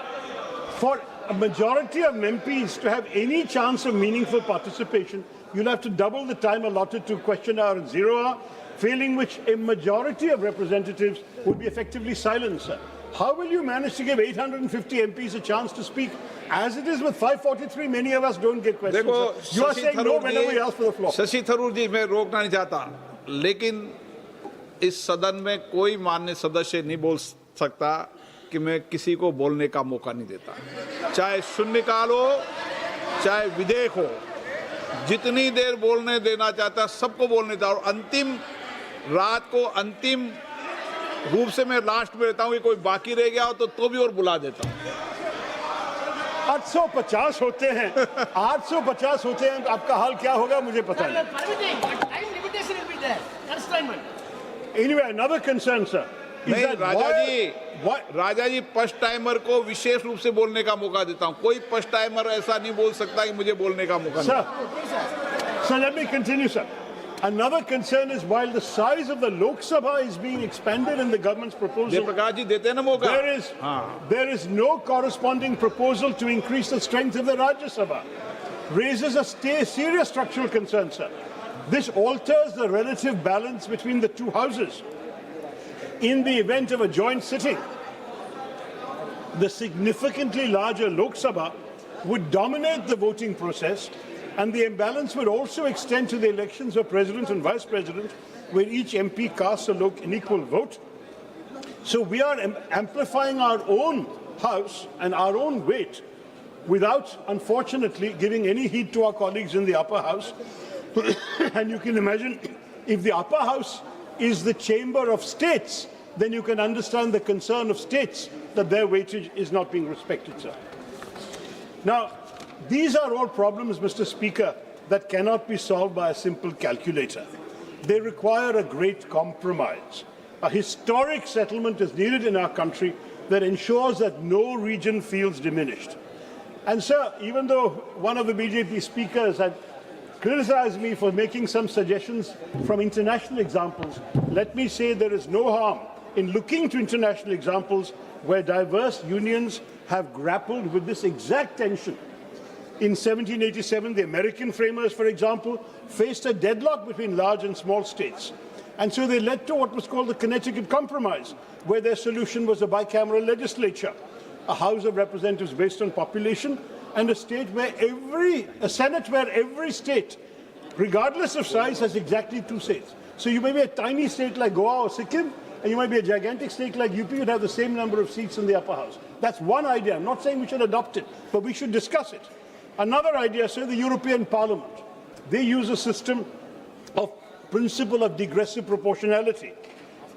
for a majority of MPs to have any chance of meaningful participation, you'll have to double the time allotted to question hour and 0 hour, failing which a majority of representatives would be effectively silenced, sir. How will you manage to give 850 MPs a chance to speak? As it is with 543, many of us don't get questions. देखो, You are saying no whenever we ask for the floor. Shashi Tharoor जी, मैं रोकना नहीं चाहता, लेकिन इस सदन में कोई माननीय सदस्य नहीं बोल सकता कि मैं किसी को बोलने का मौका नहीं देता, चाहे शून्यकाल हो चाहे विधेयक हो, जितनी देर बोलने देना चाहता सबको बोलने देता। और अंतिम रात को अंतिम रूप से मैं लास्ट में रहता हूँ कि कोई बाकी रह गया हो तो भी और बुला देता हूँ। 850 होते हैं, 850 होते हैं, आपका हाल क्या होगा मुझे पता नहीं। Anyway, another concern, sir. नहीं, राजा जी फर्स्ट टाइमर को विशेष रूप से बोलने का मौका देता हूं। कोई फर्स्ट टाइमर ऐसा नहीं बोल सकता कि मुझे बोलने का मौका नहीं। Sir, let me continue, sir. Another concern is while the size of the Lok Sabha is being expanded in the government's proposal, Prakash ji देते हैं ना मौका। there is no corresponding proposal to increase the strength of the Rajya Sabha. Raises a serious structural concern, sir. This alters the relative balance between the two houses. In the event of a joint sitting, the significantly larger Lok Sabha would dominate the voting process, and the imbalance would also extend to the elections of president and vice president, where each MP casts an equal vote. So we are amplifying our own house and our own weight without, unfortunately, giving any heed to our colleagues in the upper house. And you can imagine, if the upper house is the chamber of states, then you can understand the concern of states that their weightage is not being respected, sir. Now, these are all problems, Mr. Speaker, that cannot be solved by a simple calculator. They require a great compromise. A historic settlement is needed in our country that ensures that no region feels diminished. And, sir, even though one of the BJP speakers had criticized me for making some suggestions from international examples, let me say there is no harm in looking to international examples where diverse unions have grappled with this exact tension. In 1787, the American framers, for example, faced a deadlock between large and small states. And so they led to what was called the Connecticut Compromise, where their solution was a bicameral legislature, a House of Representatives based on population, and a Senate where every state, regardless of size, has exactly 2 seats. So you may be a tiny state like Goa or Sikkim, and you might be a gigantic state like UP, you'd have the same number of seats in the upper house. That's one idea. I'm not saying we should adopt it, but we should discuss it. Another idea, say the European Parliament. They use a system of principle of digressive proportionality,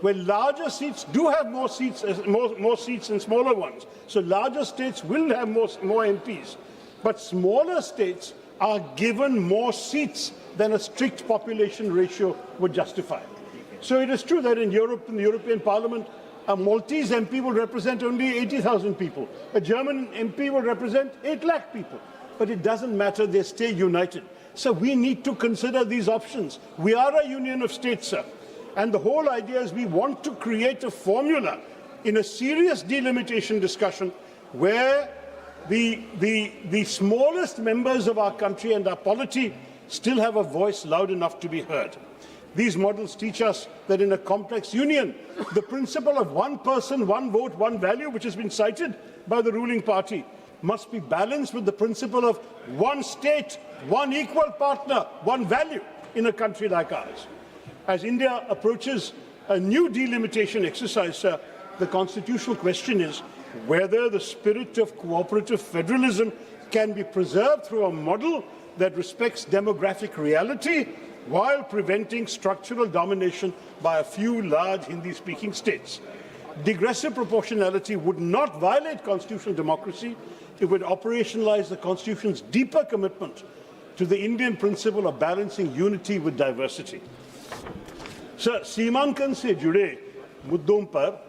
where larger seats do have more seats than smaller ones. So larger states will have more MPs, but smaller states are given more seats than a strict population ratio would justify. So it is true that in Europe, in the European Parliament, a Maltese MP will represent only 80,000 people. A German MP will represent 8 lakh people. but it doesn't matter, they stay united. So we need to consider these options. We are a union of states, sir. And the whole idea is we want to create a formula in a serious delimitation discussion where the smallest members of our country and our polity still have a voice loud enough to be heard. These models teach us that in a complex union, the principle of one person, one vote, one value, which has been cited by the ruling party, must be balanced with the principle of one state, one equal partner, one value in a country like ours. As India approaches a new delimitation exercise, sir, the constitutional question is whether the spirit of cooperative federalism can be preserved through a model that respects demographic reality while preventing structural domination by a few large Hindi-speaking states. Digressive proportionality would not violate constitutional democracy. It would operationalize the Constitution's deeper commitment to the Indian principle of balancing unity with diversity. Sir, सीमांकन से जुड़े मुद्दों पर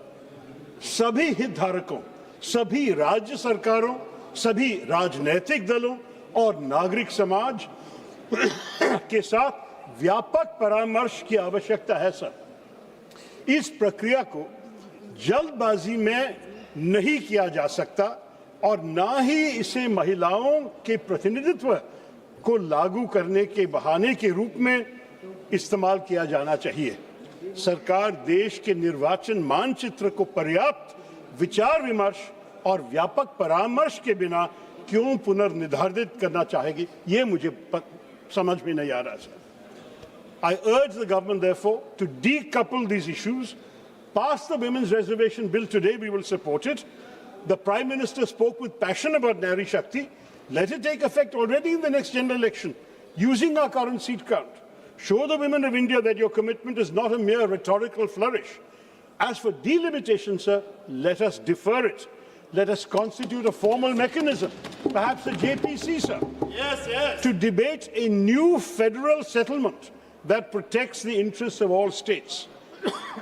सभी हितधारकों, सभी राज्य सरकारों, सभी राजनीतिक दलों और नागरिक समाज के साथ व्यापक परामर्श की आवश्यकता है, सर। इस प्रक्रिया को जल्दबाजी में नहीं किया जा सकता और ना ही इसे महिलाओं के प्रतिनिधित्व को लागू करने के बहाने के रूप में इस्तेमाल किया जाना चाहिए। सरकार देश के निर्वाचन मानचित्र को पर्याप्त विचार विमर्श और व्यापक परामर्श के बिना क्यों पुनर्निर्धारित करना चाहेगी, ये मुझे समझ में नहीं आ रहा sir. I urge the government, therefore, to decouple these issues. Pass the women's reservation bill today, we will support it. The Prime Minister spoke with passion about Nari Shakti. Let it take effect already in the next general election, using our current seat count. Show the women of India that your commitment is not a mere rhetorical flourish. As for delimitation, sir, let us defer it. Let us constitute a formal mechanism, perhaps a JPC, sir, to debate a new federal settlement that protects the interests of all states.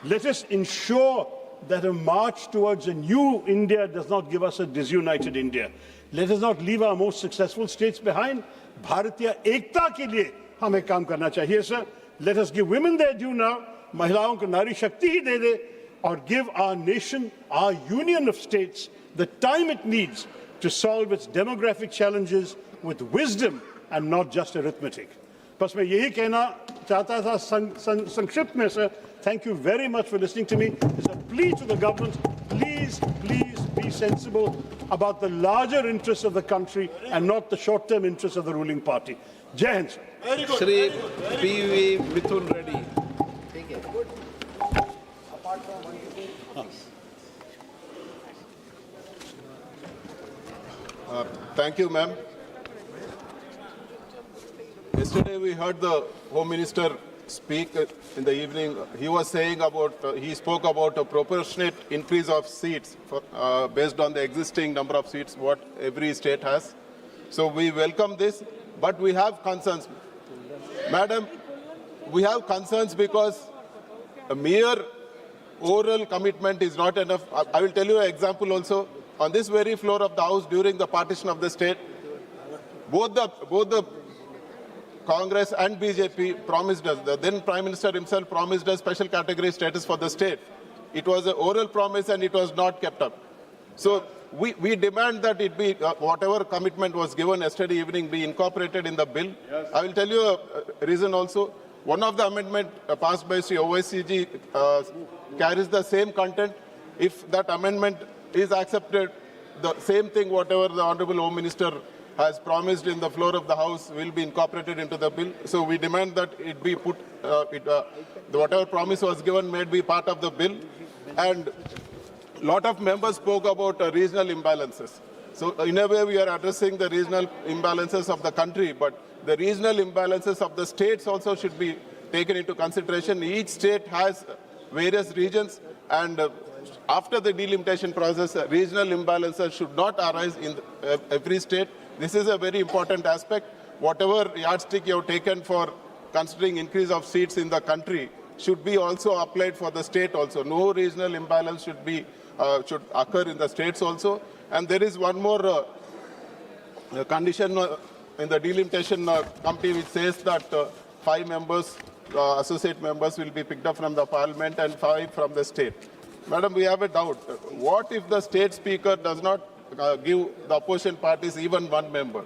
Let us ensure that a march towards a new India does not give us a disunited India. Let us not leave our most successful states behind. Bharatiya Ekta ke liye hame kaam karna chahiye, sir. Let us give women their due now. Mahilaon ko Nari Shakti hi de de, or give our nation, our union of states, the time it needs to solve its demographic challenges with wisdom and not just arithmetic. बस मैं यही कहना चाहता था संक्षिप्त में, sir. Thank you very much for listening to me. It's a plea to the government. Please be sensible about the larger interests of the country and not the short-term interests of the ruling party. Jai Hind, sir. Shri P.V. Mithun Reddy. Thank you, ma'am. Yesterday we heard the Home Minister speak in the evening. He was saying about, he spoke about a proportionate increase of seats for, based on the existing number of seats what every state has. So we welcome this, but we have concerns. Madam, we have concerns because a mere oral commitment is not enough. I will tell you an example also. On this very floor of the House during the partition of the state, both the Congress and BJP promised us, the then Prime Minister himself promised us special category status for the state. It was an oral promise and it was not kept up. So we demand that it be, whatever commitment was given yesterday evening be incorporated in the bill. Yes. I will tell you a reason also. One of the amendments passed by Sri OICG carries the same content. If that amendment is accepted, the same thing whatever the Honorable Home Minister has promised in the floor of the House will be incorporated into the bill. So we demand that it be put, whatever promise was given may be part of the bill. And a lot of members spoke about regional imbalances. So in a way we are addressing the regional imbalances of the country, but the regional imbalances of the states also should be taken into consideration. Each state has various regions, and after the delimitation process, regional imbalances should not arise in every state. This is a very important aspect. Whatever yardstick you have taken for considering increase of seats in the country should be also applied for the state also. No regional imbalance should occur in the states also. And there is one more condition in the delimitation committee which says that 5 members, associate members will be picked up from the parliament and 5 from the state. Madam, we have a doubt. What if the state speaker does not give the opposition parties even 1 member?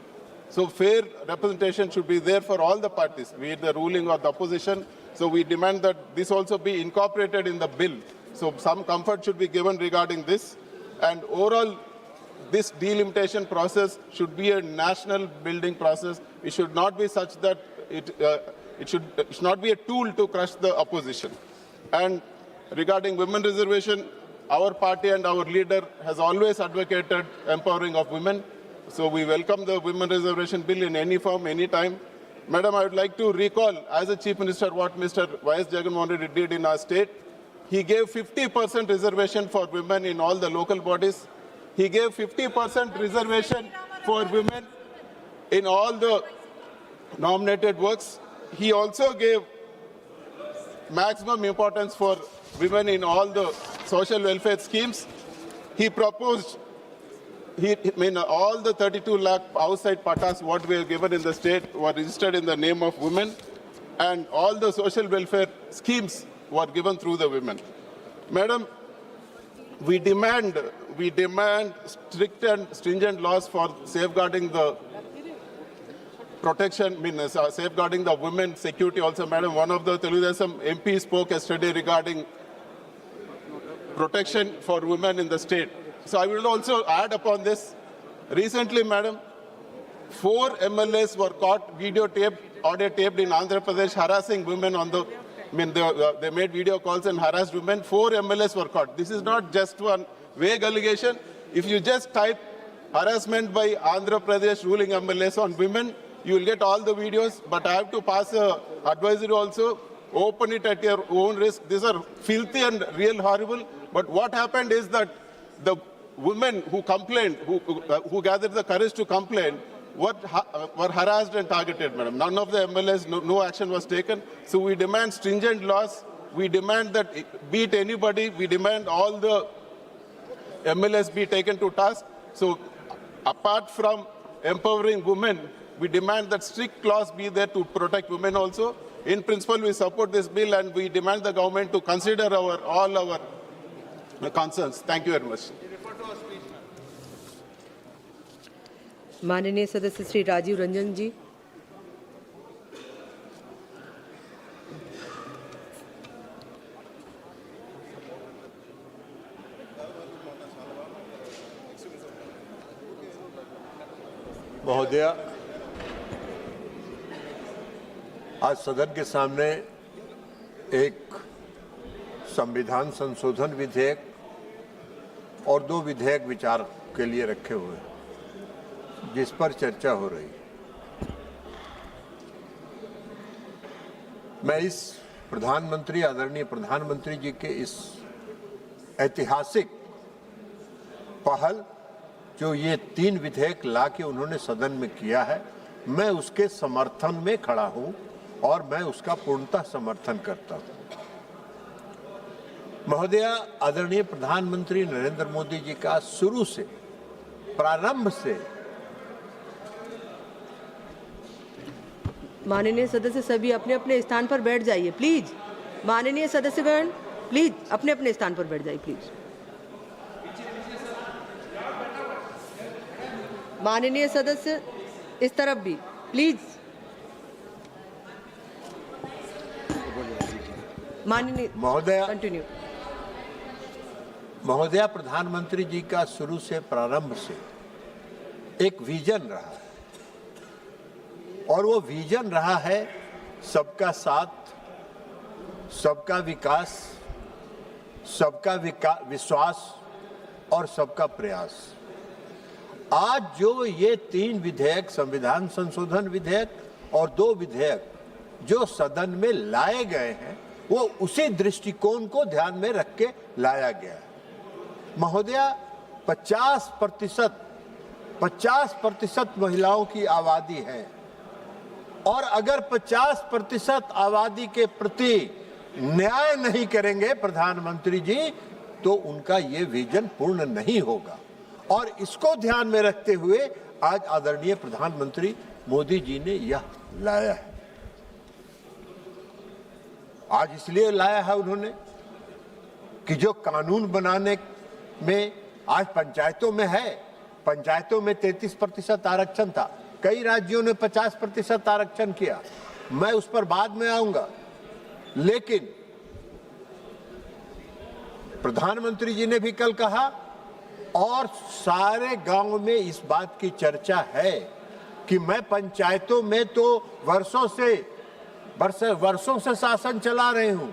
So fair representation should be there for all the parties, be it the ruling or the opposition. So we demand that this also be incorporated in the bill. So some comfort should be given regarding this. And overall, this delimitation process should be a national building process. It should not be such that it should not be a tool to crush the opposition. And regarding women reservation, our party and our leader has always advocated empowering of women. So we welcome the women reservation bill in any form, any time. Madam, I would like to recall, as a Chief Minister, what Mr. Y.S. Jagannath Reddy did in our state. He gave 50% reservation for women in all the local bodies. He gave 50% reservation for women in all the nominated works. He also gave maximum importance for women in all the social welfare schemes. He proposed, all the 32 lakh outside patas what we have given in the state were registered in the name of women, and all the social welfare schemes were given through the women. Madam, we demand strict and stringent laws for safeguarding the protection, safeguarding the women's security also. Madam, one of the Telugudesam MP spoke yesterday regarding protection for women in the state. So I will also add upon this. Recently, Madam, 4 MLAs were caught videotaped, audio taped in Andhra Pradesh harassing women on the, they made video calls and harassed women. 4 MLAs were caught. This is not just one vague allegation. If you just type harassment by Andhra Pradesh ruling MLAs on women, you will get all the videos. But I have to pass a advisory also. Open it at your own risk. These are filthy and real horrible. But what happened is that the women who complained, who gathered the courage to complain, were harassed and targeted, madam. None of the MLAs, no action was taken. So we demand stringent laws. We demand that, be it anybody, we demand all the MLAs be taken to task. So apart from empowering women, we demand that strict laws be there to protect women also. In principle, we support this bill and we demand the government to consider all our concerns. Thank you very much. माननीय सदस्य श्री राजीव रंजन जी। महोदय, आज सदन के सामने एक संविधान संशोधन विधेयक और 2 विधेयक विचार के लिए रखे हुए हैं, जिस पर चर्चा हो रही। मैं इस प्रधानमंत्री, आदरणीय प्रधानमंत्री जी के इस ऐतिहासिक पहल, जो ये 3 विधेयक ला के उन्होंने सदन में किया है, मैं उसके समर्थन में खड़ा हूं और मैं उसका पूर्णतः समर्थन करता हूं। महोदय, आदरणीय प्रधानमंत्री नरेंद्र मोदी जी का शुरू से, प्रारंभ से, माननीय सदस्य सभी अपने अपने स्थान पर बैठ जाइए प्लीज। माननीय सदस्यगण प्लीज अपने अपने स्थान पर बैठ जाइए प्लीज। माननीय सदस्य इस तरफ भी प्लीज। माननीय महोदय, कंटिन्यू। महोदय, प्रधानमंत्री जी का शुरू से, प्रारंभ से एक विजन रहा है और वो विजन रहा है सबका साथ, सबका विकास, सबका विश्वास और सबका प्रयास। आज जो ये 3 विधेयक, संविधान संशोधन विधेयक और 2 विधेयक जो सदन में लाए गए हैं, वो उसी दृष्टिकोण को ध्यान में रख के लाया गया है। महोदय, 50% महिलाओं की आबादी है और अगर 50% आबादी के प्रति न्याय नहीं करेंगे प्रधानमंत्री जी, तो उनका ये विजन पूर्ण नहीं होगा। और इसको ध्यान में रखते हुए आज आदरणीय प्रधानमंत्री मोदी जी ने यह लाया है। आज इसलिए लाया है उन्होंने कि जो कानून बनाने में आज पंचायतों में है, पंचायतों में 33% आरक्षण था, कई राज्यों ने 50% आरक्षण किया, मैं उस पर बाद में आऊंगा। लेकिन प्रधानमंत्री जी ने भी कल कहा और सारे गांव में इस बात की चर्चा है कि मैं पंचायतों में तो वर्षों से शासन चला रही हूं।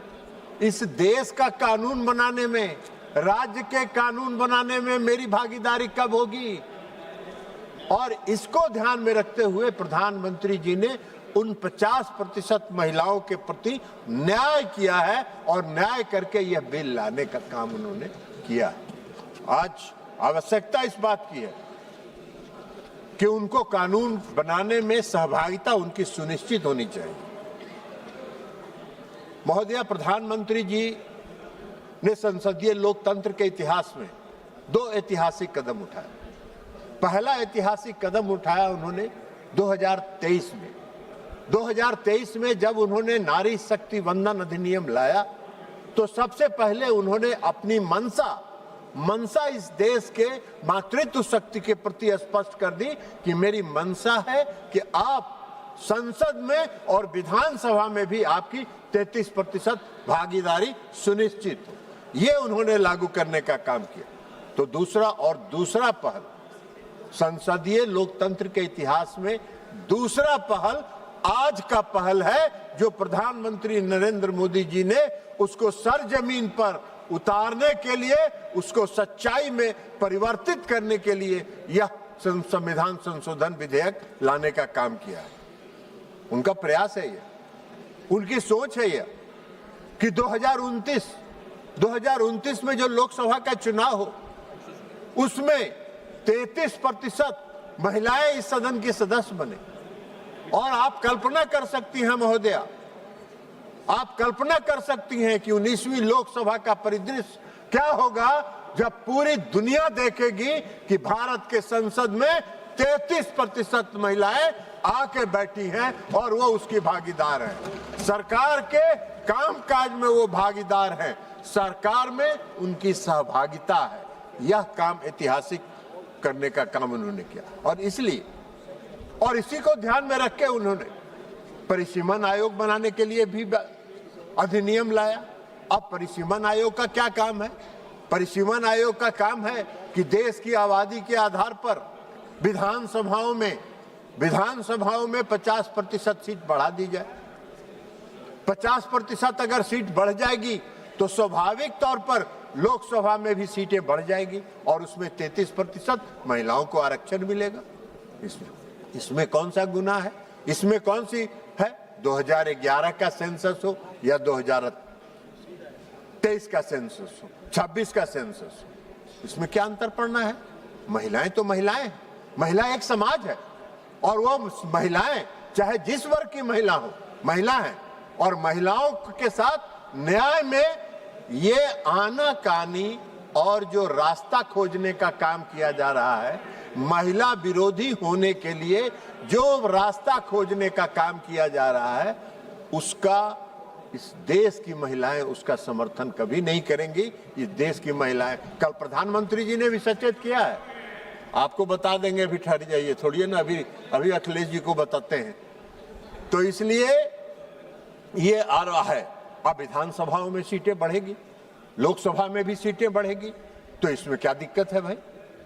इस देश का कानून बनाने में, राज्य के कानून बनाने में मेरी भागीदारी कब होगी? और इसको ध्यान में रखते हुए प्रधानमंत्री जी ने उन 50% महिलाओं के प्रति न्याय किया है और न्याय करके यह बिल लाने का काम उन्होंने किया। आज आवश्यकता इस बात की है कि उनको कानून बनाने में सहभागिता उनकी सुनिश्चित होनी चाहिए। महोदया, प्रधानमंत्री जी ने संसदीय लोकतंत्र के इतिहास में 2 ऐतिहासिक कदम उठाए। पहला ऐतिहासिक कदम उठाया उन्होंने 2023 में। 2023 में जब उन्होंने नारी शक्ति वंदन अधिनियम लाया तो सबसे पहले उन्होंने अपनी मनसा इस देश के मातृत्व शक्ति के प्रति स्पष्ट कर दी कि मेरी मनसा है कि आप संसद में और विधानसभा में भी आपकी 33% भागीदारी सुनिश्चित हो। ये उन्होंने लागू करने का काम किया। तो दूसरा पहल संसदीय लोकतंत्र के इतिहास में दूसरा पहल आज का पहल है जो प्रधानमंत्री नरेंद्र मोदी जी ने उसको सरजमीन पर उतारने के लिए, उसको सच्चाई में परिवर्तित करने के लिए यह संविधान संशोधन विधेयक लाने का काम किया है। उनका प्रयास है, यह उनकी सोच है यह कि 2029 में जो लोकसभा का चुनाव हो उसमें 33% महिलाएं इस सदन के सदस्य बने। और आप कल्पना कर सकती हैं महोदया, आप कल्पना कर सकती हैं कि 19वीं लोकसभा का परिदृश्य क्या होगा जब पूरी दुनिया देखेगी कि भारत के संसद में 33% महिलाएं आके बैठी हैं और वो उसकी भागीदार हैं। सरकार के कामकाज में वो भागीदार हैं, सरकार में उनकी सहभागिता है। यह काम ऐतिहासिक करने का काम उन्होंने किया और इसलिए और इसी को ध्यान में रख के उन्होंने परिसीमन आयोग बनाने के लिए भी अधिनियम लाया। अब परिसीमन आयोग का क्या काम है? परिसीमन आयोग का काम है कि देश की आबादी के आधार पर विधानसभाओं में 50% सीट बढ़ा दी जाए। 50% अगर सीट बढ़ जाएगी तो स्वाभाविक तौर पर लोकसभा में भी सीटें बढ़ जाएगी और उसमें 33% महिलाओं को आरक्षण मिलेगा। इसमें कौन सा गुनाह है? इसमें कौन सी है? 2011 का सेंसस हो या 2023 का सेंसस हो, 26 का सेंसस हो, इसमें क्या अंतर पड़ना है? महिलाएं तो महिलाएं, महिला एक समाज है और वो महिलाएं चाहे जिस वर्ग की महिला हो, महिला है। और महिलाओं के साथ न्याय में ये आनाकानी और जो रास्ता खोजने का काम किया जा रहा है, महिला विरोधी होने के लिए जो रास्ता खोजने का काम किया जा रहा है, उसका इस देश की महिलाएं उसका समर्थन कभी नहीं करेंगी। इस देश की महिलाएं, कल प्रधानमंत्री जी ने भी सचेत किया है, आपको बता देंगे, अभी ठहर जाइए थोड़ी ना, अभी अखिलेश जी को बताते हैं। तो इसलिए ये आ रहा है, अब विधानसभाओं में सीटें बढ़ेगी, लोकसभा में भी सीटें बढ़ेगी, तो इसमें क्या दिक्कत है भाई?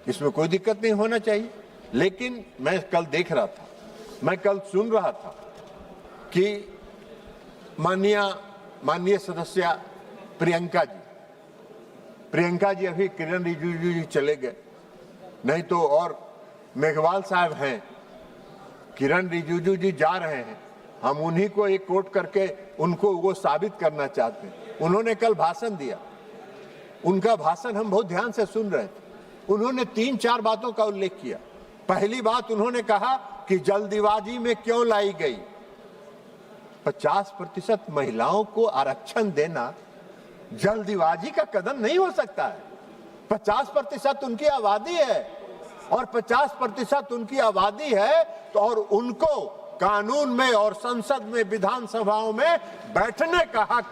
इसमें कोई दिक्कत नहीं होना चाहिए। लेकिन मैं कल देख रहा था, मैं कल सुन रहा था कि माननीय सदस्य प्रियंका जी अभी किरण रिजिजू जी चले गए, नहीं तो और मेघवाल साहब हैं, किरण रिजिजू जी जा रहे हैं, हम उन्हीं को एक कोट करके उनको वो साबित करना चाहते हैं। उन्होंने कल भाषण दिया, उनका भाषण हम बहुत ध्यान से सुन रहे थे। उन्होंने 3-4 बातों का उल्लेख किया। पहली बात उन्होंने कहा कि जल्दीबाजी में क्यों लाई गई। 50% महिलाओं को आरक्षण देना जल्दीबाजी का कदम नहीं हो सकता है। 50% उनकी आबादी है, और 50% उनकी आबादी है, तो और उनको कानून में और संसद में, विधानसभाओं में बैठने का हक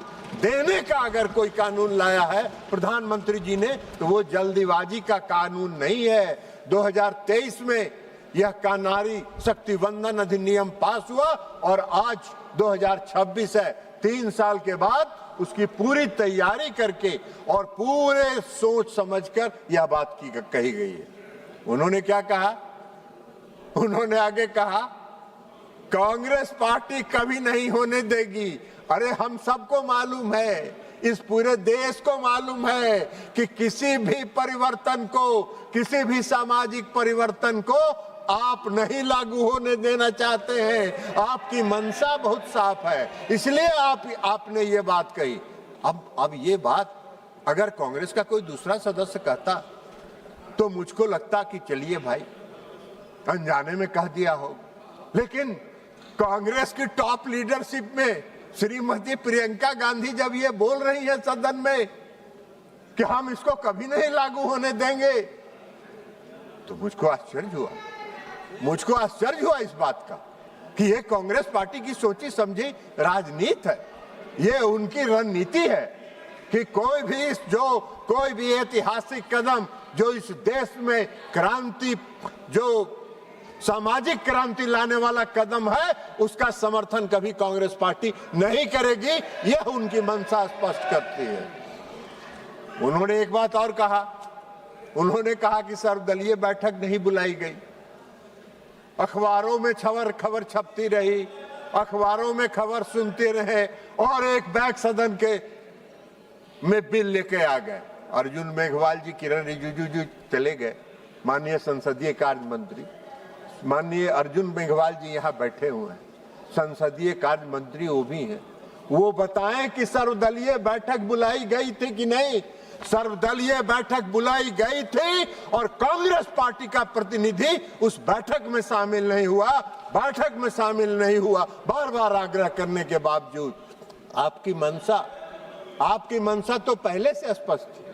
देने का अगर कोई कानून लाया है प्रधानमंत्री जी ने, तो वो जल्दीबाजी का कानून नहीं है। 2023 में यह नारी शक्ति वंदन अधिनियम पास हुआ और आज 2026 है। 3 साल के बाद उसकी पूरी तैयारी करके और पूरे सोच समझकर यह बात कही गई है। उन्होंने क्या कहा? उन्होंने आगे कहा कांग्रेस पार्टी कभी नहीं होने देगी। अरे हम सबको मालूम है, इस पूरे देश को मालूम है कि किसी भी परिवर्तन को, किसी भी सामाजिक परिवर्तन को आप नहीं लागू होने देना चाहते हैं। आपकी मंशा बहुत साफ है, इसलिए आपने ये बात कही। अब ये बात अगर कांग्रेस का कोई दूसरा सदस्य कहता तो मुझको लगता कि चलिए भाई अनजाने में कह दिया हो, लेकिन कांग्रेस की टॉप लीडरशिप में श्रीमती प्रियंका गांधी जब ये बोल रही है सदन में कि हम इसको कभी नहीं लागू होने देंगे, तो मुझको आश्चर्य हुआ इस बात का कि ये कांग्रेस पार्टी की सोची समझी राजनीति है। ये उनकी रणनीति है कि कोई भी ऐतिहासिक कदम जो इस देश में क्रांति, जो सामाजिक क्रांति लाने वाला कदम है, उसका समर्थन कभी कांग्रेस पार्टी नहीं करेगी। यह उनकी मंशा स्पष्ट करती है। उन्होंने एक बात और कहा, उन्होंने कहा कि सर्वदलीय बैठक नहीं बुलाई गई। अखबारों में खबर छपती रही, अखबारों में खबर सुनते रहे और एक बैग सदन के में बिल लेके आ गए। अर्जुन मेघवाल जी, किरण रिजिजू जी चले गए, माननीय संसदीय कार्य मंत्री माननीय अर्जुन मेघवाल जी यहाँ बैठे हुए हैं, संसदीय कार्य मंत्री वो भी हैं। वो बताएं कि सर्वदलीय बैठक बुलाई गई थी कि नहीं। सर्वदलीय बैठक बुलाई गई थी और कांग्रेस पार्टी का प्रतिनिधि उस बैठक में शामिल नहीं हुआ, बार बार आग्रह करने के बावजूद। आपकी मंशा तो पहले से स्पष्ट थी,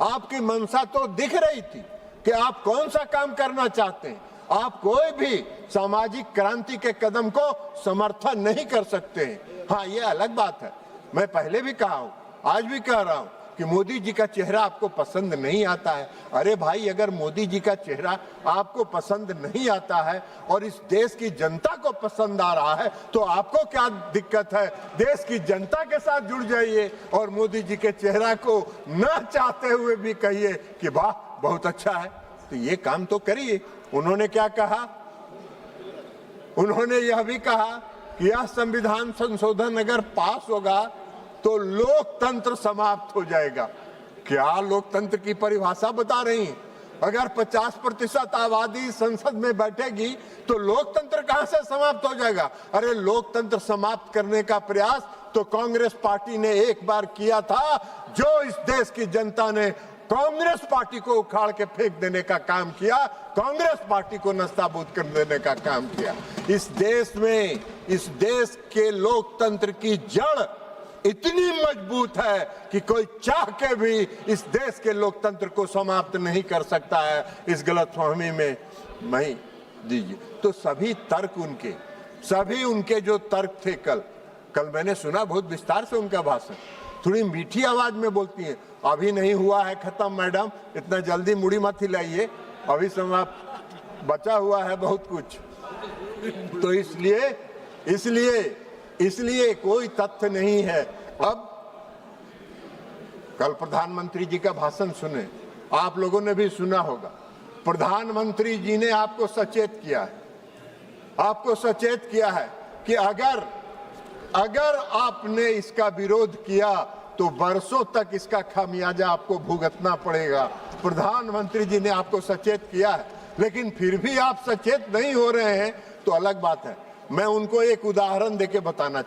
आपकी मंशा तो दिख रही थी कि आप कौन सा काम करना चाहते हैं। आप कोई भी सामाजिक क्रांति के कदम को समर्थन नहीं कर सकते हैं। हाँ, ये अलग बात है, मैं पहले भी कहा हूं, आज भी कह रहा हूं कि मोदी जी का चेहरा आपको पसंद नहीं आता है। अरे भाई, अगर मोदी जी का चेहरा आपको पसंद नहीं आता है और इस देश की जनता को पसंद आ रहा है, तो आपको क्या दिक्कत है? देश की जनता के साथ जुड़ जाइए और मोदी जी के चेहरा को न चाहते हुए भी कहिए कि वाह बहुत अच्छा है। तो ये काम तो करिए। उन्होंने क्या कहा? उन्होंने यह भी कहा कि यह संविधान संशोधन अगर पास होगा तो लोकतंत्र समाप्त हो जाएगा। क्या लोकतंत्र की परिभाषा बता रही हैं? अगर 50% आबादी संसद में बैठेगी तो लोकतंत्र कहां से समाप्त हो जाएगा? अरे लोकतंत्र समाप्त करने का प्रयास तो कांग्रेस पार्टी ने एक बार किया था, जो इस देश की जनता ने कांग्रेस पार्टी को उखाड़ के फेंक देने का काम किया, कांग्रेस पार्टी को नस्ताबूद कर देने का काम किया। इस देश के लोकतंत्र की जड़ इतनी मजबूत है कि कोई चाह के भी इस देश के लोकतंत्र को समाप्त नहीं कर सकता है। इस गलतफहमी में नहीं दीजिए। तो सभी उनके जो तर्क थे, कल मैंने सुना बहुत विस्तार से उनका भाषण, थोड़ी मीठी आवाज में बोलती हैं। अभी नहीं हुआ है खत्म मैडम, इतना जल्दी मुड़ी मत हिलाइए, अभी समाप्त बचा हुआ है बहुत कुछ। तो इसलिए कोई तथ्य नहीं है। अब कल प्रधानमंत्री जी का भाषण सुने, आप लोगों ने भी सुना होगा। प्रधानमंत्री जी ने आपको सचेत किया है कि अगर आपने इसका विरोध किया तो बरसों तक इसका खामियाजा आपको भुगतना पड़ेगा। प्रधानमंत्री जी ने आपको सचेत किया है, लेकिन फिर भी आप सचेत नहीं हो रहे हैं तो अलग बात है। मैं उनको एक उदाहरण देके बताना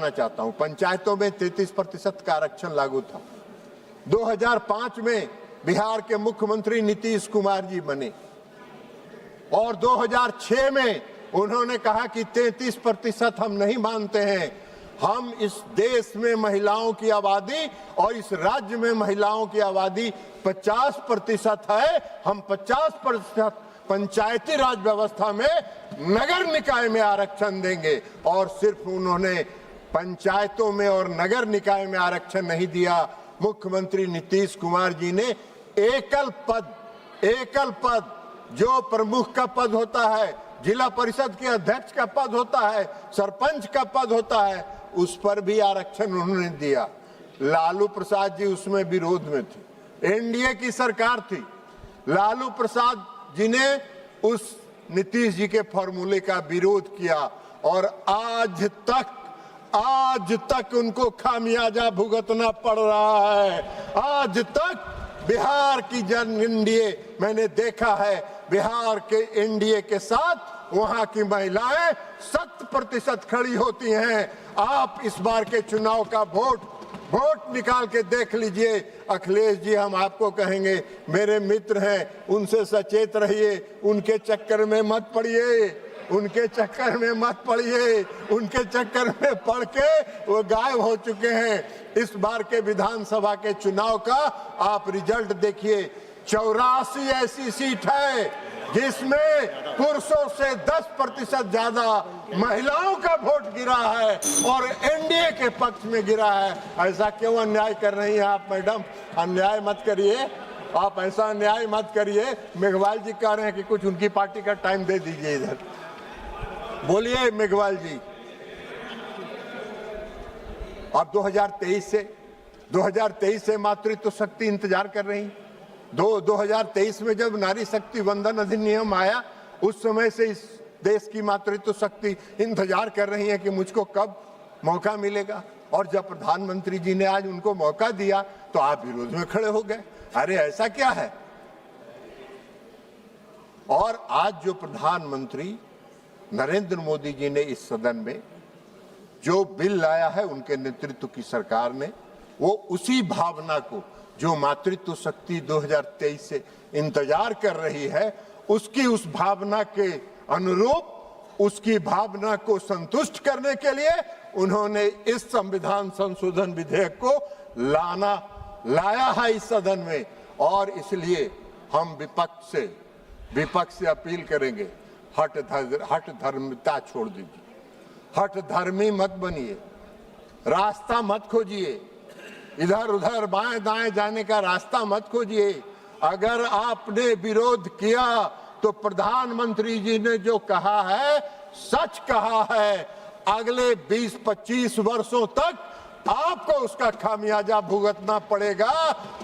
चाहता हूं। पंचायतों में 33% का आरक्षण लागू था। 2005 में बिहार के मुख्यमंत्री नीतीश कुमार जी बने और 2006 में उन्होंने कहा कि 33% हम नहीं मानते हैं हम इस देश में महिलाओं की आबादी और इस राज्य में महिलाओं की आबादी 50% है। हम 50% पंचायती राज व्यवस्था में नगर निकाय में आरक्षण देंगे। और सिर्फ उन्होंने पंचायतों में और नगर निकाय में आरक्षण नहीं दिया, मुख्यमंत्री नीतीश कुमार जी ने एकल पद जो प्रमुख का पद होता है, जिला परिषद के अध्यक्ष का पद होता है, सरपंच का पद होता है, उस पर भी आरक्षण उन्होंने दिया। लालू प्रसाद जी उसमें विरोध में थे, एनडीए की सरकार थी, लालू प्रसाद जी ने उस नीतीश जी के फॉर्मूले का विरोध किया और आज तक उनको खामियाजा भुगतना पड़ रहा है। आज तक बिहार की जन एनडीए, मैंने देखा है बिहार के एनडीए के साथ वहां की महिलाएं 100% खड़ी होती हैं। आप इस बार के चुनाव का वोट निकाल के देख लीजिए। अखिलेश जी, हम आपको कहेंगे, मेरे मित्र हैं, उनसे सचेत रहिए, उनके चक्कर में मत पड़िए, उनके चक्कर में पड़ के वो गायब हो चुके हैं। इस बार के विधानसभा के चुनाव का आप रिजल्ट देखिए, 84 ऐसी सीट है जिसमें पुरुषों से 10% ज्यादा महिलाओं का वोट गिरा है और एनडीए के पक्ष में गिरा है। ऐसा क्यों अन्याय कर रही हैं आप मैडम? अन्याय मत करिए, आप ऐसा अन्याय मत करिए। मेघवाल जी कह रहे हैं कि कुछ उनकी पार्टी का टाइम दे दीजिए इधर। बोलिए मेघवाल जी। अब 2023 से मातृत्व शक्ति इंतजार कर रही। 2023 में जब नारी शक्ति वंदन अधिनियम आया, उस समय से इस देश की मातृत्व शक्ति इंतजार कर रही है कि मुझको कब मौका मिलेगा। और जब प्रधानमंत्री जी ने आज उनको मौका दिया तो आप विरोध में खड़े हो गए। अरे ऐसा क्या है? और आज जो प्रधानमंत्री नरेंद्र मोदी जी ने इस सदन में जो बिल लाया है उनके नेतृत्व की सरकार ने, वो उसी भावना को जो मातृत्व शक्ति 2023 से इंतजार कर रही है, उसकी उस भावना के अनुरूप, उसकी भावना को संतुष्ट करने के लिए उन्होंने इस संविधान संशोधन विधेयक को लाया है इस सदन में। और इसलिए हम विपक्ष से अपील करेंगे, हठ धर्मिता छोड़ दीजिए, हठ धर्मी मत बनिए, रास्ता मत खोजिए, इधर उधर बाएं दाएं जाने का रास्ता मत खोजिए। अगर आपने विरोध किया तो प्रधानमंत्री जी ने जो कहा है सच कहा है। अगले 20-25 वर्षों तक आपको उसका खामियाजा भुगतना पड़ेगा,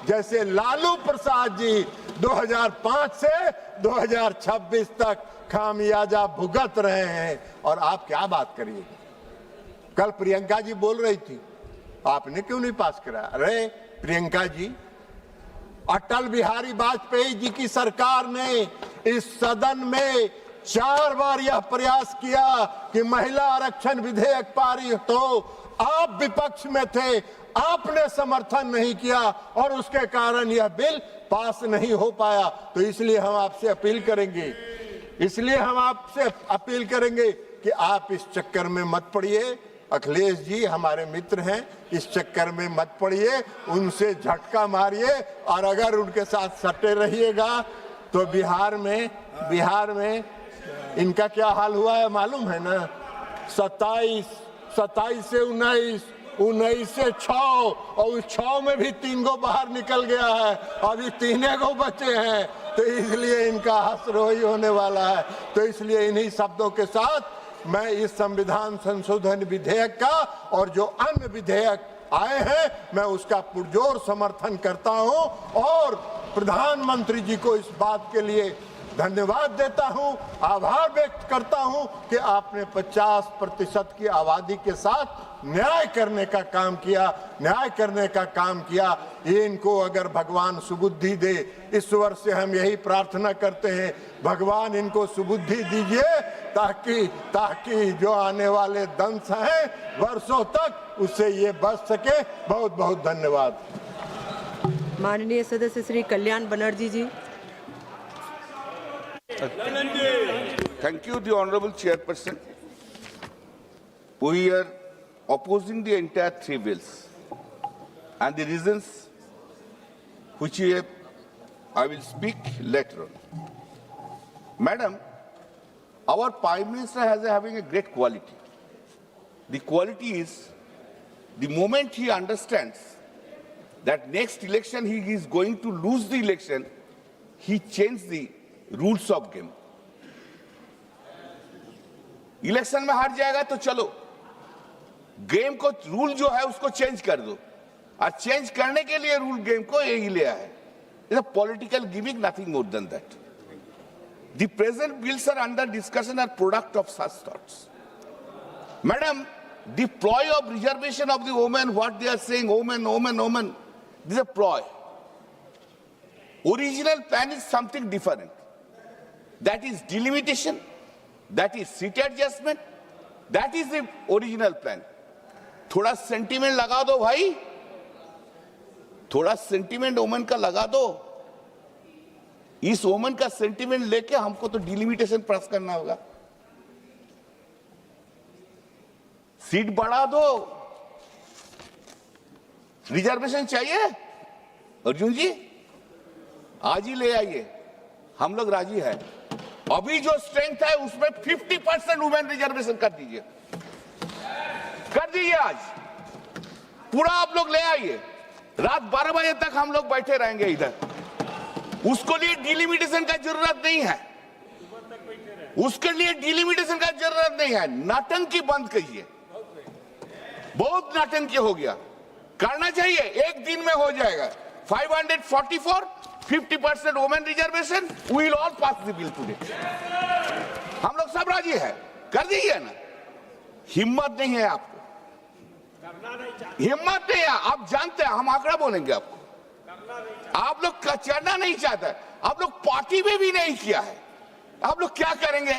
जैसे लालू प्रसाद जी 2005 से 2026 तक खामियाजा भुगत रहे हैं। और आप क्या बात करिए, कल प्रियंका जी बोल रही थी, आपने क्यों नहीं पास करा? अरे प्रियंका जी, अटल बिहारी वाजपेयी जी की सरकार ने इस सदन में 4 बार यह प्रयास किया कि महिला आरक्षण विधेयक पारित हो। आप विपक्ष में थे, आपने समर्थन नहीं किया और उसके कारण यह बिल पास नहीं हो पाया। तो इसलिए हम आपसे अपील करेंगे कि आप इस चक्कर में मत पड़िए। अखिलेश जी हमारे मित्र हैं, इस चक्कर में मत पड़िए, उनसे झटका मारिए। और अगर उनके साथ सटे रहिएगा तो बिहार में इनका क्या हाल हुआ है मालूम है ना? 27 से 19 से 6 और उस 6 में भी 3 गो बाहर निकल गया है, अभी 3 गो बचे हैं। तो इसलिए इनका हसरोई होने वाला है। तो इसलिए इन्हीं शब्दों के साथ मैं इस संविधान संशोधन विधेयक का और जो अन्य विधेयक आए हैं, मैं उसका पुरजोर समर्थन करता हूं और प्रधानमंत्री जी को इस बात के लिए धन्यवाद देता हूं, आभार व्यक्त करता हूं कि आपने 50% की आबादी के साथ न्याय करने का काम किया। ये इनको अगर भगवान सुबुद्धि दे, ईश्वर से हम यही प्रार्थना करते हैं, भगवान इनको सुबुद्धि दीजिए ताकि जो आने वाले दंश हैं वर्षों तक उससे ये बच सके। बहुत बहुत धन्यवाद। माननीय सदस्य श्री कल्याण बनर्जी जी। Thank you, the Honorable Chairperson. We are opposing the entire three bills. And the reasons which I will speak later on. Madam, our Prime Minister has having a great quality. The quality is the moment he understands that next election he is going to lose the election, he changed the rules of game. Election में हार जाएगा तो चलो game को rule जो है उसको change कर दो और चेंज करने के लिए रूल गेम को यही लिया है it's a political gimmick nothing more than that the present bills are under discussion are product of such thoughts madam the ploy of reservation of the women what they are saying women this a ploy original plan is something different that is delimitation That is seat adjustment. That is the original plan. थोड़ा sentiment लगा दो भाई, थोड़ा sentiment woman का लगा दो. इस woman का सेंटीमेंट लेके हमको तो डिलिमिटेशन पास करना होगा. सीट बढ़ा दो. रिजर्वेशन चाहिए अर्जुन जी, आज ही ले आइए, हम लोग राजी है. अभी जो स्ट्रेंथ है उसमें 50% वुमेन रिजर्वेशन कर दीजिए आज. पूरा आप लोग ले आइए. रात 12 बजे तक हम लोग बैठे रहेंगे इधर. उसको लिए डिलिमिटेशन का जरूरत नहीं है. उसके लिए डिलिमिटेशन का जरूरत नहीं है. नाटंकी बंद कीजिए. बहुत नाटंकी हो गया. करना चाहिए, एक दिन में हो जाएगा. 544 50% women reservation, we will all pass the bill today. हम लोग सब राजी है, कर दीजिए ना. हिम्मत नहीं है आपको, हिम्मत नहीं है. आप जानते हैं हम आंकड़ा बोलेंगे आपको. आप लोग करना नहीं चाहते. आप लोग पार्टी में भी नहीं किया है. आप लोग क्या करेंगे?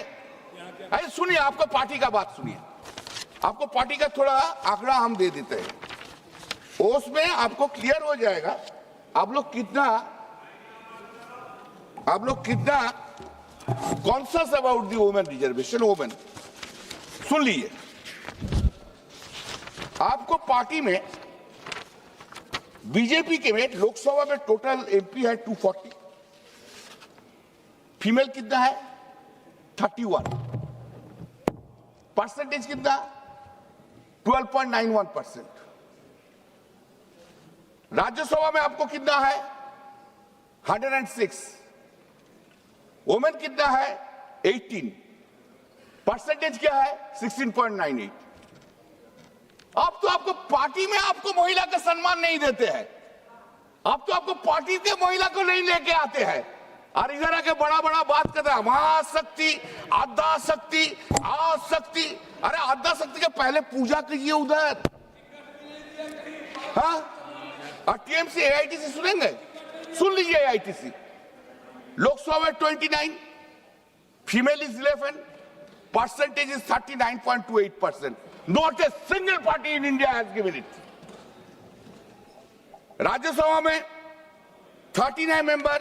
अरे सुनिए, आपको पार्टी का बात सुनिए. आपको पार्टी का थोड़ा आंकड़ा हम दे देते हैं, उसमें आपको क्लियर हो जाएगा आप लोग कितना conscious about the women reservation. Women सुन लीजिए, आपको पार्टी में बीजेपी के में लोकसभा में टोटल एमपी है 240, फीमेल कितना है 31, परसेंटेज कितना 12.91%. राज्यसभा में आपको कितना है 106, वुमेन कितना है 18, परसेंटेज क्या है 16.98. अब तो आपको पार्टी में आपको महिला का सम्मान नहीं देते हैं. अब तो आपको पार्टी के महिला को नहीं लेके आते हैं और इधर आके बड़ा बड़ा बात करते हैं महाशक्ति, आद्या शक्ति, आशक्ति. अरे आद्या शक्ति के पहले पूजा कीजिए उधर. हाँ, और टीएमसी एआईटीसी सुनेंगे, सुन लीजिए. एआईटीसी लोकसभा में 29, female is 11, percentage is 39.28%. Not a single party in India has given it. Rajya Sabha में 39 member,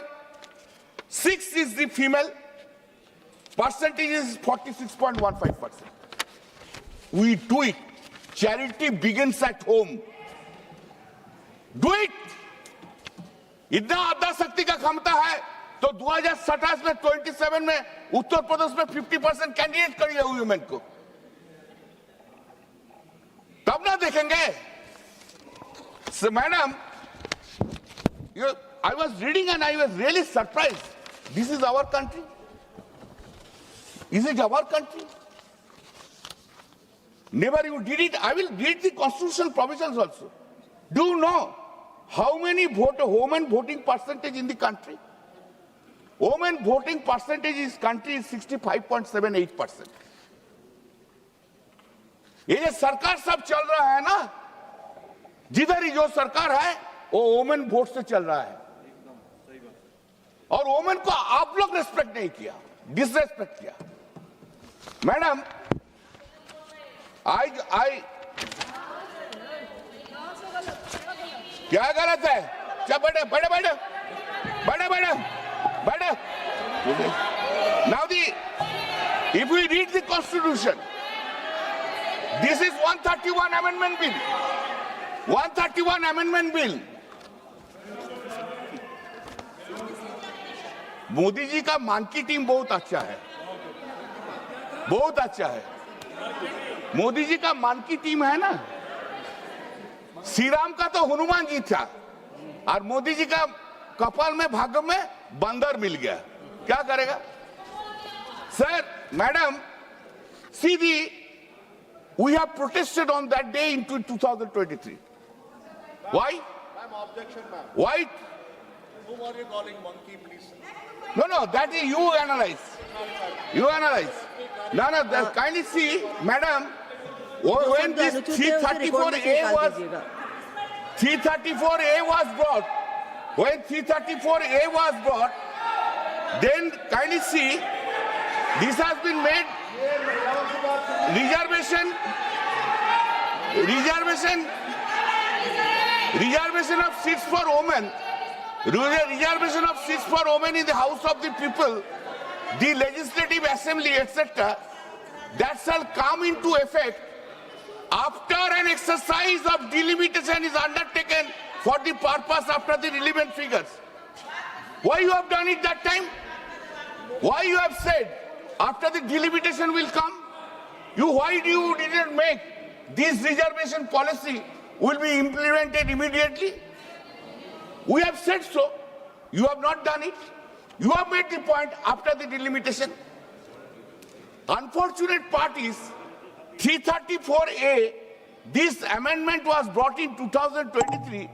6 is the female, percentage is 46.15%. We do it. Charity begins at home. Do it. इतना आद्या शक्ति का क्षमता है तो 2027 में 27 में उत्तर प्रदेश में 50% कैंडिडेट करिए वुमेन को, तब ना देखेंगे. Madam, I was reading and I was really surprise. This is our country. Is it our country? Never you did it. I will read the constitutional provisions also. Do you know how many women voting percentage in the country? Women voting percentage in this country is 65.78%. ये जो सरकार सब चल रहा है ना, जिधर ही जो सरकार है वो वुमेन वोट से चल रहा है. और वुमेन को आप लोग रेस्पेक्ट नहीं किया, डिसरेस्पेक्ट किया. मैडम, आई क्या गलत है? चल बैठे बैठे बैठे बैठे बैठे बैठे. Now if we read the constitution, This is 131 amendment bill. 131 amendment bill. Modi ji का मान की टीम बहुत अच्छा है, बहुत अच्छा है। मोदी जी का मान की टीम है ना, श्री राम का तो हनुमान जी था और मोदी जी का कपाल में भाग्य में बंदर मिल गया, क्या करेगा? Sir, madam, see we have protested on that day in 2023. Why? Why? Whom are you calling monkey, please? No, that is you analyze. You analyze. No, kindly see, madam, when this 334A was brought, when 334A was brought, then kindly see, this has been made reservation of seats for women. Reservation of seats for women in the House of the People, the Legislative Assembly, etc. That shall come into effect after an exercise of delimitation is undertaken for the purpose after the relevant figures. Why you have done it that time? Why you have said after the delimitation will come? Why you didn't make this reservation policy will be implemented immediately? We have said so. You have not done it. You have made the point after the delimitation. Unfortunate part is 334A, this amendment was brought in 2023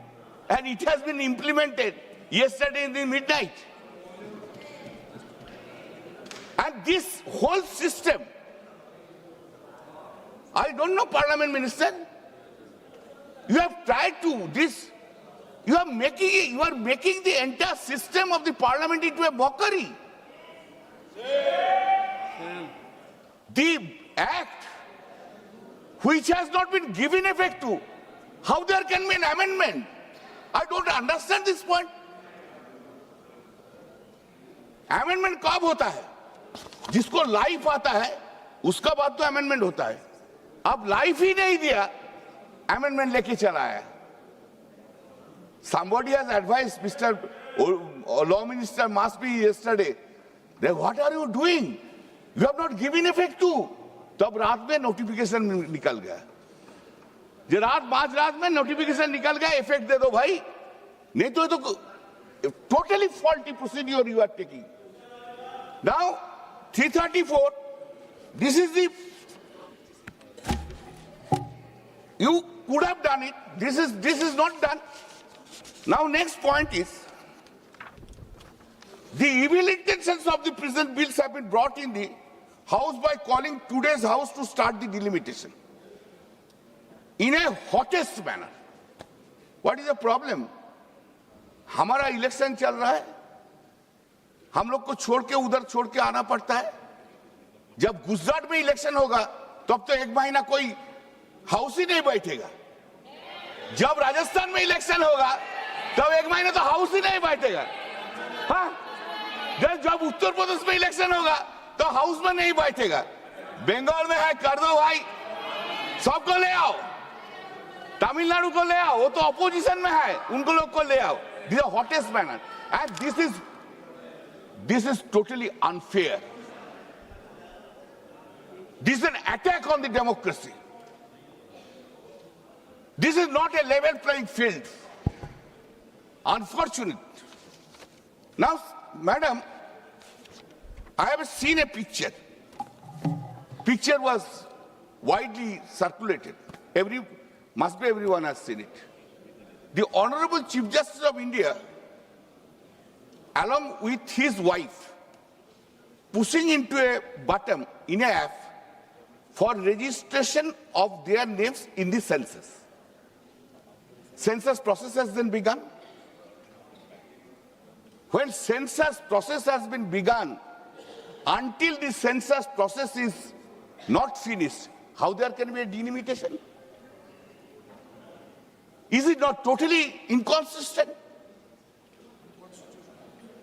and it has been implemented yesterday in the midnight. And this whole system, I don't know, Parliament Minister, you have tried to this. You are making the entire system of the parliament into a mockery. The act which has not been given effect to, how there can be an amendment? I don't understand this point. Amendment कब होता है? जिसको life आता है, उसका बाद तो amendment होता है. अब लाइफ ही नहीं दिया, amendment लेके चला आया. Somebody has advised Mr. Law Minister must be yesterday. Then what are you doing? You have not given effect to. तब रात में नोटिफिकेशन निकल गया. जो रात में नोटिफिकेशन निकल गया, इफेक्ट दे दो भाई. नहीं तो totally faulty procedure you are taking. Now 334. This is the. You could have done it. This is not done. Now next point is, the evil intentions of the present bills have been brought in the House by calling today's House to start the delimitation in a hottest manner. What is the problem? हमारा election चल रहा है, हम लोग को छोड़ के उधर छोड़ के आना पड़ता है. जब गुजरात में इलेक्शन होगा तब तो एक महीना कोई हाउस ही नहीं बैठेगा. जब राजस्थान में इलेक्शन होगा तब एक महीना तो हाउस ही नहीं बैठेगा. हाँ, जब उत्तर प्रदेश में इलेक्शन होगा तो हाउस में नहीं बैठेगा. बंगाल में है, कर दो भाई, सबको ले आओ. तमिलनाडु को ले आओ, वो तो अपोजिशन में है, उनको लोग को ले आओ. This is the hottest manner, and this is totally unfair. This is an attack on the democracy. This is not a level playing field. Unfortunate. Now, madam, I have seen a picture. Picture was widely circulated. Must be everyone has seen it. The Honorable Chief Justice of India, along with his wife, pushing into a button in a app for registration of their names in the census. Census process has then begun. When census process has been begun, until the census process is not finished, how there can be a delimitation? Is it not totally inconsistent?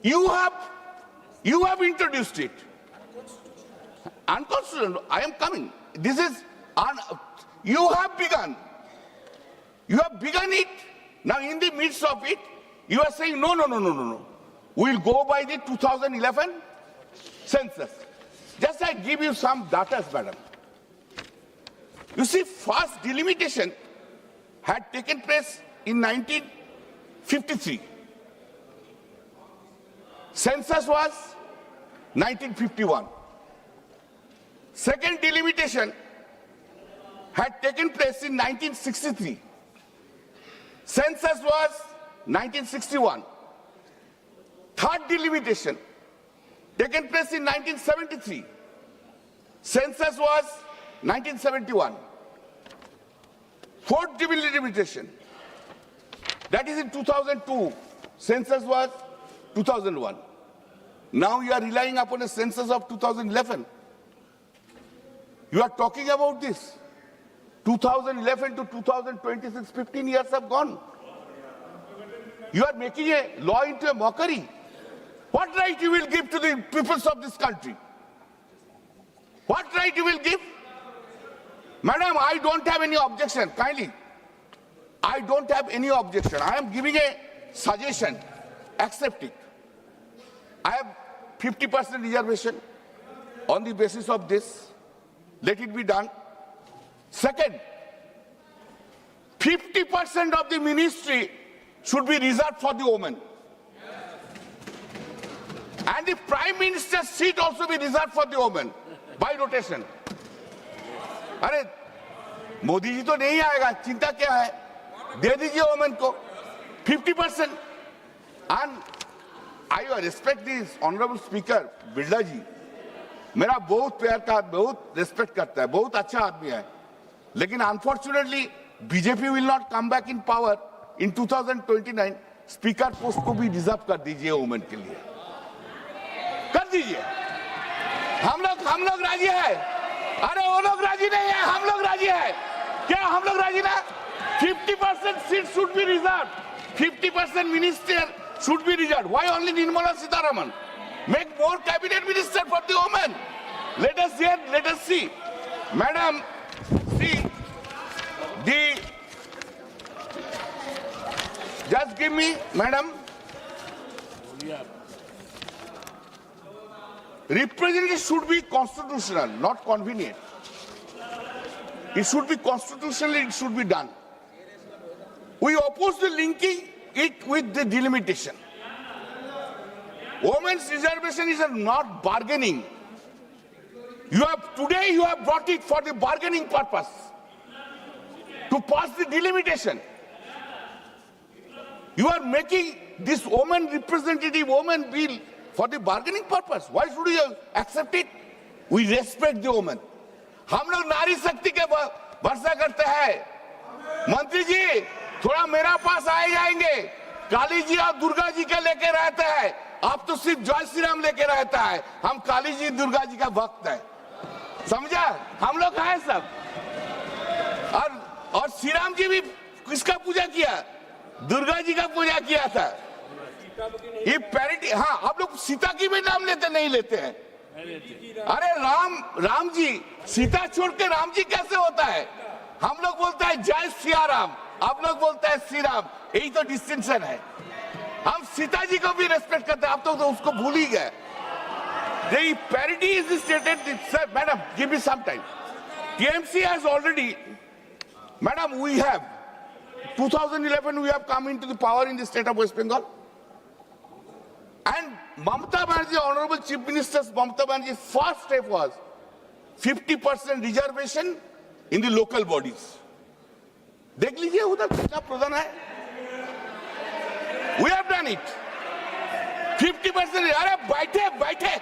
You have introduced it. Unconstitutional. I am coming. This is You have begun. You have begun it. Now, in the midst of it, you are saying, no. We'll go by the 2011 census. Just I give you some data, madam. You see, first delimitation had taken place in 1953. Census was 1951. Second delimitation had taken place in 1963. Census was 1961. Third delimitation taken place in 1973. Census was 1971. Fourth delimitation, that is in 2002. Census was 2001. Now you are relying upon a census of 2011. You are talking about this. 2011 to 2026, 15 years have gone. You are making a law into a mockery. What right you will give to the peoples of this country? What right you will give? Madam, I don't have any objection, kindly. I don't have any objection. I am giving a suggestion. Accept it. I have 50% reservation on the basis of this. Let it be done. Second, 50% of the ministry should be reserved for the women. And the Prime Minister's seat also be reserved for the women by rotation. अरे मोदी जी तो नहीं आएगा, चिंता क्या है? दे दीजिए women को 50%. And I respect this honorable speaker Birla जी, मेरा बहुत प्यार का, बहुत रिस्पेक्ट करता है, बहुत अच्छा आदमी है. लेकिन unfortunately BJP will not come back in power in 2029. Speaker post को भी रिजर्व कर दीजिए वोमेन के लिए, कर दीजिए. हम लोग राजी है. अरे वो लोग राजी नहीं है, हम लोग राजी है. क्या हम लोग राजी ना? 50% seats should be reserved. 50% minister should be reserved. Why only Nirmala Sitharaman? Make more cabinet minister for the women. Let us hear, let us see. Madam, see, just give me, madam. Representation should be constitutional, not convenient. It should be constitutional, it should be done. We oppose the linking it with the delimitation. Women's reservation is not bargaining. Today you have brought it for the bargaining purpose, to pass the delimitation. You are making this woman representative woman bill for the bargaining purpose. Why should you accept it? We respect the woman. हम लोग नारी शक्ति के भरोसा करते हैं. मंत्री जी थोड़ा मेरा पास आए जाएंगे. काली जी और दुर्गा जी के लेके रहते हैं. आप तो सिर्फ जय श्री राम लेके रहता है. हम काली जी दुर्गा जी का भक्त है. समझा? हम लोग हैं सब. और श्री राम जी भी किसका पूजा किया? दुर्गा जी का पूजा किया था. ये पैरिटी. हाँ, आप लोग सीता की भी नाम लेते नहीं लेते हैं. अरे राम जी, सीता छोड़ के राम जी कैसे होता है? हम लोग बोलते हैं जय सिया राम, आप लोग बोलते हैं श्री राम. यही तो डिस्टिंक्शन है. हम सीता जी को भी रेस्पेक्ट करते हैं, आप तो उसको भूल ही गए. The parity is stated. Sir, madam, give me some time. TMC has already, madam, we have 2011 we have come into the power in the state of West Bengal. And Mamata Banerjee, Honorable Chief Minister's Mamata Banerjee's first step was 50% reservation in the local bodies. देख लीजिए उधर कितना प्रधान है. We have done it. 50%. अरे बैठे.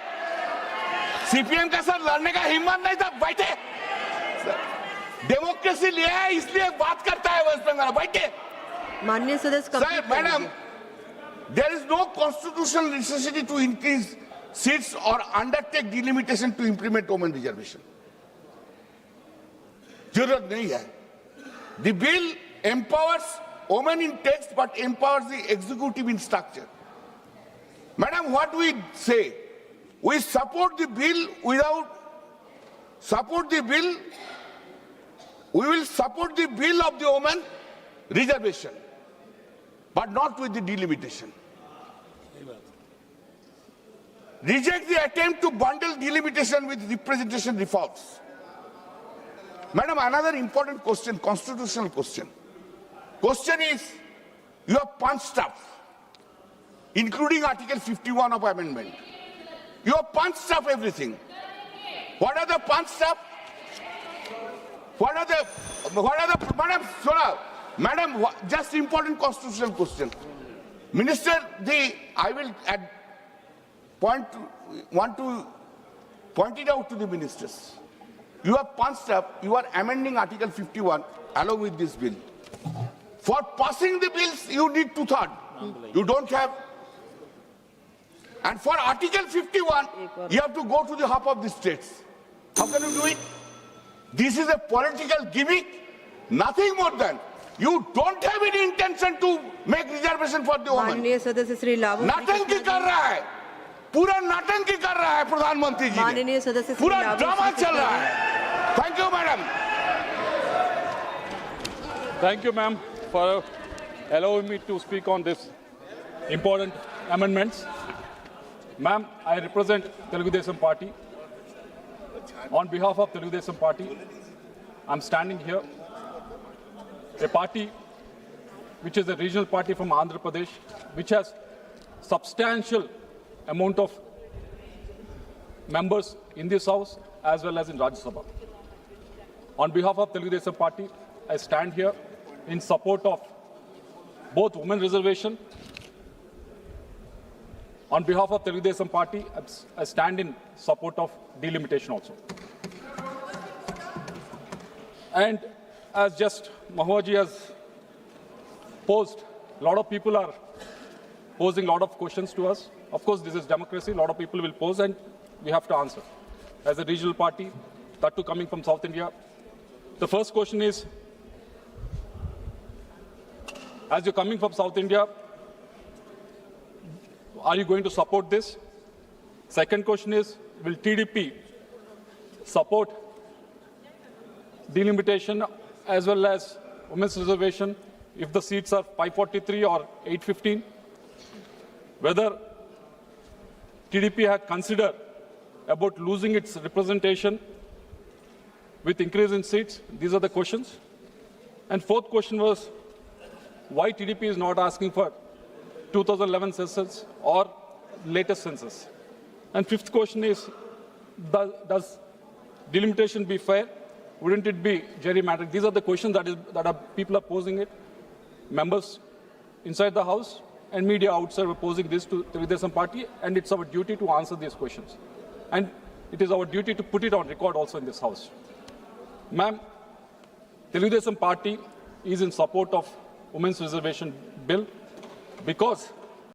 CPM का sir लड़ने का हिम्मत नहीं था. बैठे. डेमोक्रेसी लिया है इसलिए बात करता है वेस्ट बंगाल. बैठे. माननीय सदस्य. Sir, madam, there is no constitutional necessity to increase seats or undertake delimitation to implement women reservation. जरूरत नहीं है. The bill empowers women in text but empowers the executive in structure. Madam, what we say, we support the bill We will support the bill of the women reservation, but not with the delimitation. Reject the attempt to bundle delimitation with representation reforms. Madam, another important question, constitutional question. Question is, you have punched up, including Article 51 of amendment. You have punched up everything. What are the punched up? What are the, Madam, Sora, Madam, just important constitutional question. Minister, I will want to point it out to the ministers. You have punched up, you are amending Article 51 along with this bill. For passing the bills, you need 2/3. You don't have. And for Article 51, you have to go to the hub of the states. How can you do it? This is a political gimmick, nothing more than. You don't have any intention to make reservation for the women. नाटंकी कर रहा है, पूरा नाटंकी कर रहा है प्रधानमंत्री जी, पूरा drama चल रहा है. Thank you, madam. Thank you, ma'am, for allowing me to speak on this important amendments. Ma'am, I represent Telugu Desam Party. On behalf of Telugu Desam Party, I'm standing here. A party which is a regional party from Andhra Pradesh, which has substantial amount of members in this house as well as in Rajya Sabha. On behalf of Telugu Desam Party, I stand here in support of both women reservation. On behalf of Telugu Desam Party, I stand in support of delimitation also. And as just Mahoji has posed, a lot of people are posing a lot of questions to us. Of course, this is democracy. A lot of people will pose and we have to answer. As a regional party, that too coming from South India, the first question is, as you're coming from South India, are you going to support this? Second question is, will TDP support delimitation as well as women's reservation if the seats are 543 or 815? Whether TDP had considered about losing its representation with increase in seats? These are the questions. And fourth question was, why TDP is not asking for 2011 census or latest census? And fifth question is, does delimitation be fair? Wouldn't it be gerrymandering? These are the questions that people are posing it. Members inside the House and media outside were posing this to Telugu Desam Party, and it's our duty to answer these questions. And it is our duty to put it on record also in this House. Ma'am, Telugu Desam Party is in support of Women's Reservation Bill because